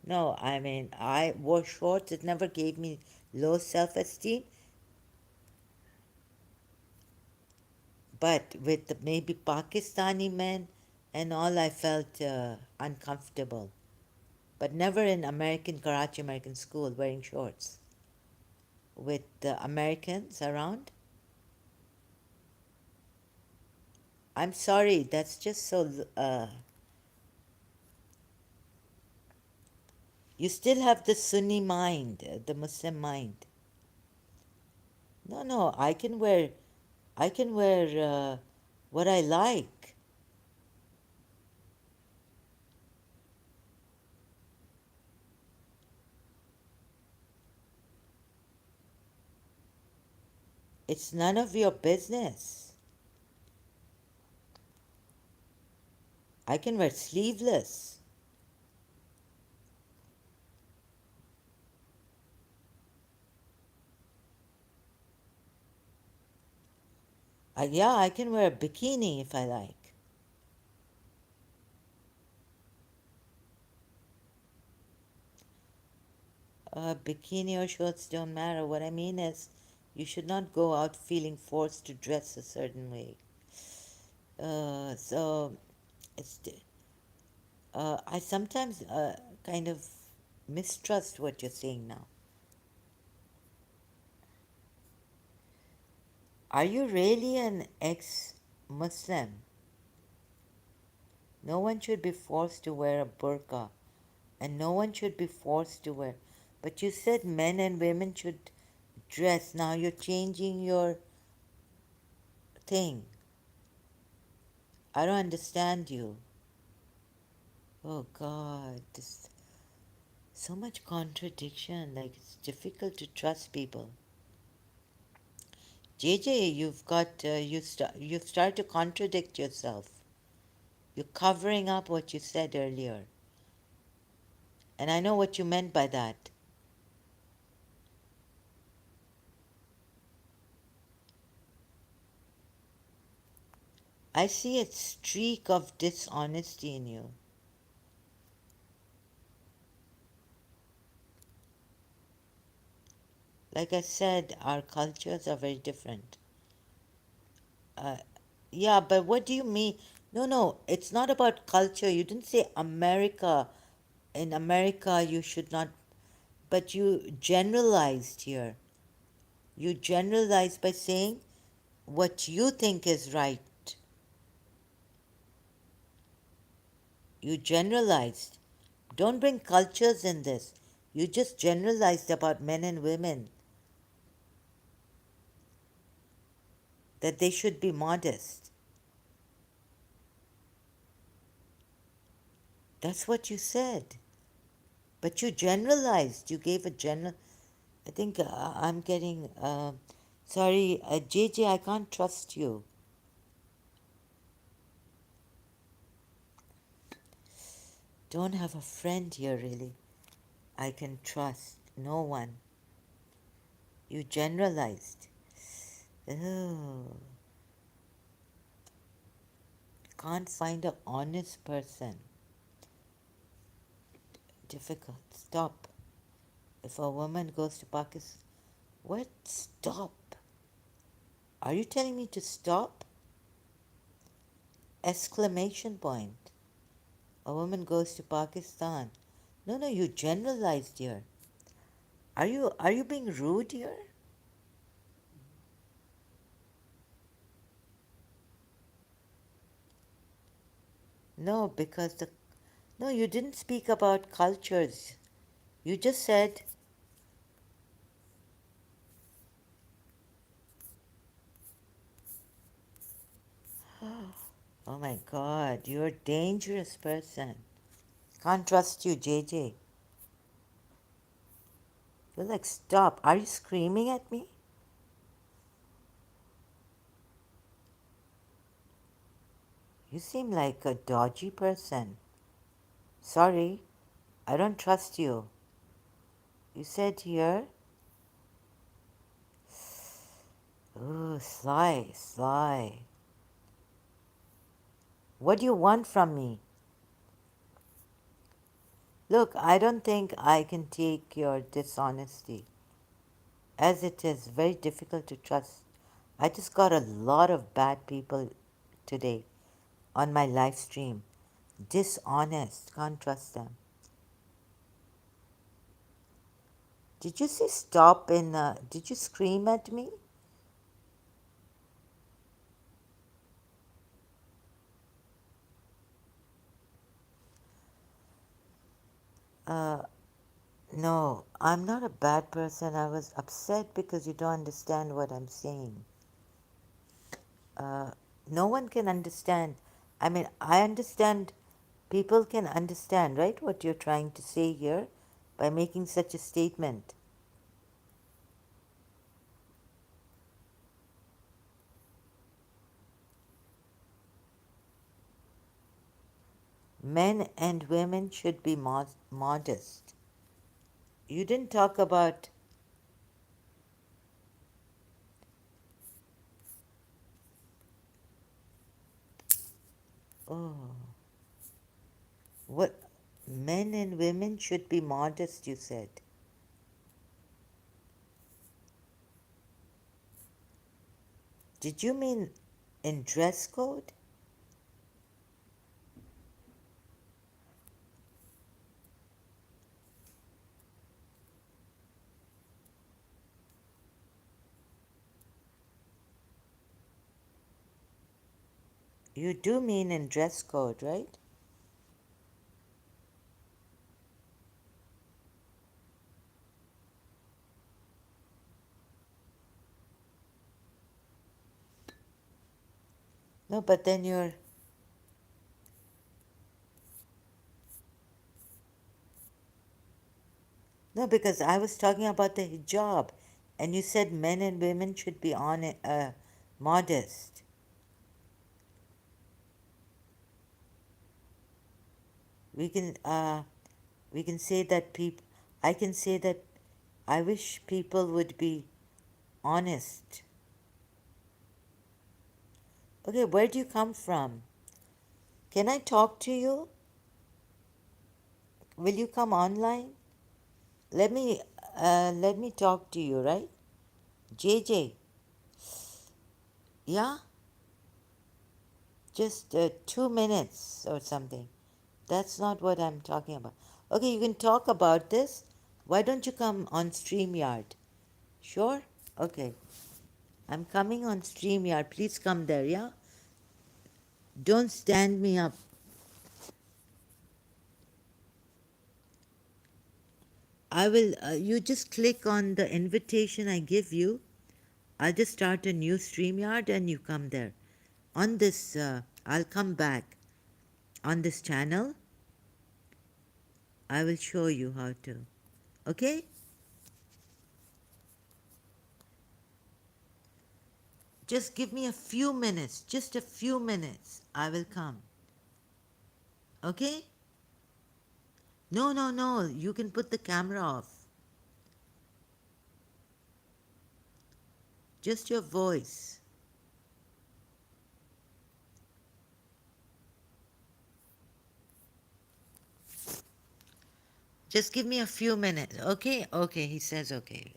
No, I mean, I wore shorts, it never gave me low self esteem, but with maybe Pakistani men and all, I felt uncomfortable. But never in American, Karachi American school wearing shorts. With the Americans around, I'm sorry, that's just so. You still have the Sunni mind, the Muslim mind. No, no, I can wear what I like. It's none of your business. I can wear sleeveless. Yeah, I can wear a bikini if I like. Bikini or shorts don't matter. What I mean is, you should not go out feeling forced to dress a certain way. So it's I sometimes kind of mistrust what you're saying now. Are you really an ex-Muslim? No one should be forced to wear a burqa, and no one should be forced to wear. But you said men and women should dress. Now you're changing your thing. I don't understand you. Oh God, this so much contradiction. Like it's difficult to trust people. JJ, you've started to contradict yourself. You're covering up what you said earlier. And I know what you meant by that. I see a streak of dishonesty in you. Like I said, our cultures are very different. Uh, yeah, but what do you mean? No, no, it's not about culture. You didn't say America. In America, you should not, but you generalized here. You generalized by saying what you think is right. You generalized. Don't bring cultures in this. You just generalized about men and women that they should be modest. That's what you said. But you generalized. You gave a general. I think I'm getting. Sorry, JJ, I can't trust you. Don't have a friend here, really. I can trust. No one. You generalized. Oh, can't find a honest person. Difficult. Stop. If a woman goes to Pakistan, what? Stop. Are you telling me to stop? Exclamation point. A woman goes to Pakistan. No, no, you generalized here. Are you being rude here? No, because the no, you didn't speak about cultures. You just said, "Oh my God, you're a dangerous person. Can't trust you, JJ." You're like, stop. Are you screaming at me? You seem like a dodgy person. Sorry, I don't trust you. You said here. Ooh, sly, sly. What do you want from me? Look, I don't think I can take your dishonesty, as it is very difficult to trust. I just got a lot of bad people today on my live stream. Dishonest, can't trust them. Did you say stop in, did you scream at me? Uh, no, I'm not a bad person. I was upset because you don't understand what I'm saying. Uh, no one can understand. I mean, I understand, people can understand, right, what you're trying to say here by making such a statement. Men and women should be modest. You didn't talk about, oh, what? Men and women should be modest, you said. Did you mean in dress code? You do mean in dress code, right? No, but then you're. No, because I was talking about the hijab, and you said men and women should be modest. We can we can say that people. I can say that I wish people would be honest. Okay, where do you come from? Can I talk to you? Will you come online? Let me talk to you, right? JJ, yeah? Just 2 minutes or something. That's not what I'm talking about. Okay, you can talk about this. Why don't you come on StreamYard? Sure? Okay. I'm coming on StreamYard. Please come there, yeah? Don't stand me up. I will, you just click on the invitation I give you. I'll just start a new StreamYard and you come there. On this, I'll come back. On this channel, I will show you how to. Okay? Just give me a few minutes, just a few minutes. I will come. Okay? No, no, no. You can put the camera off. Just your voice. Just give me a few minutes. Okay? Okay, he says okay.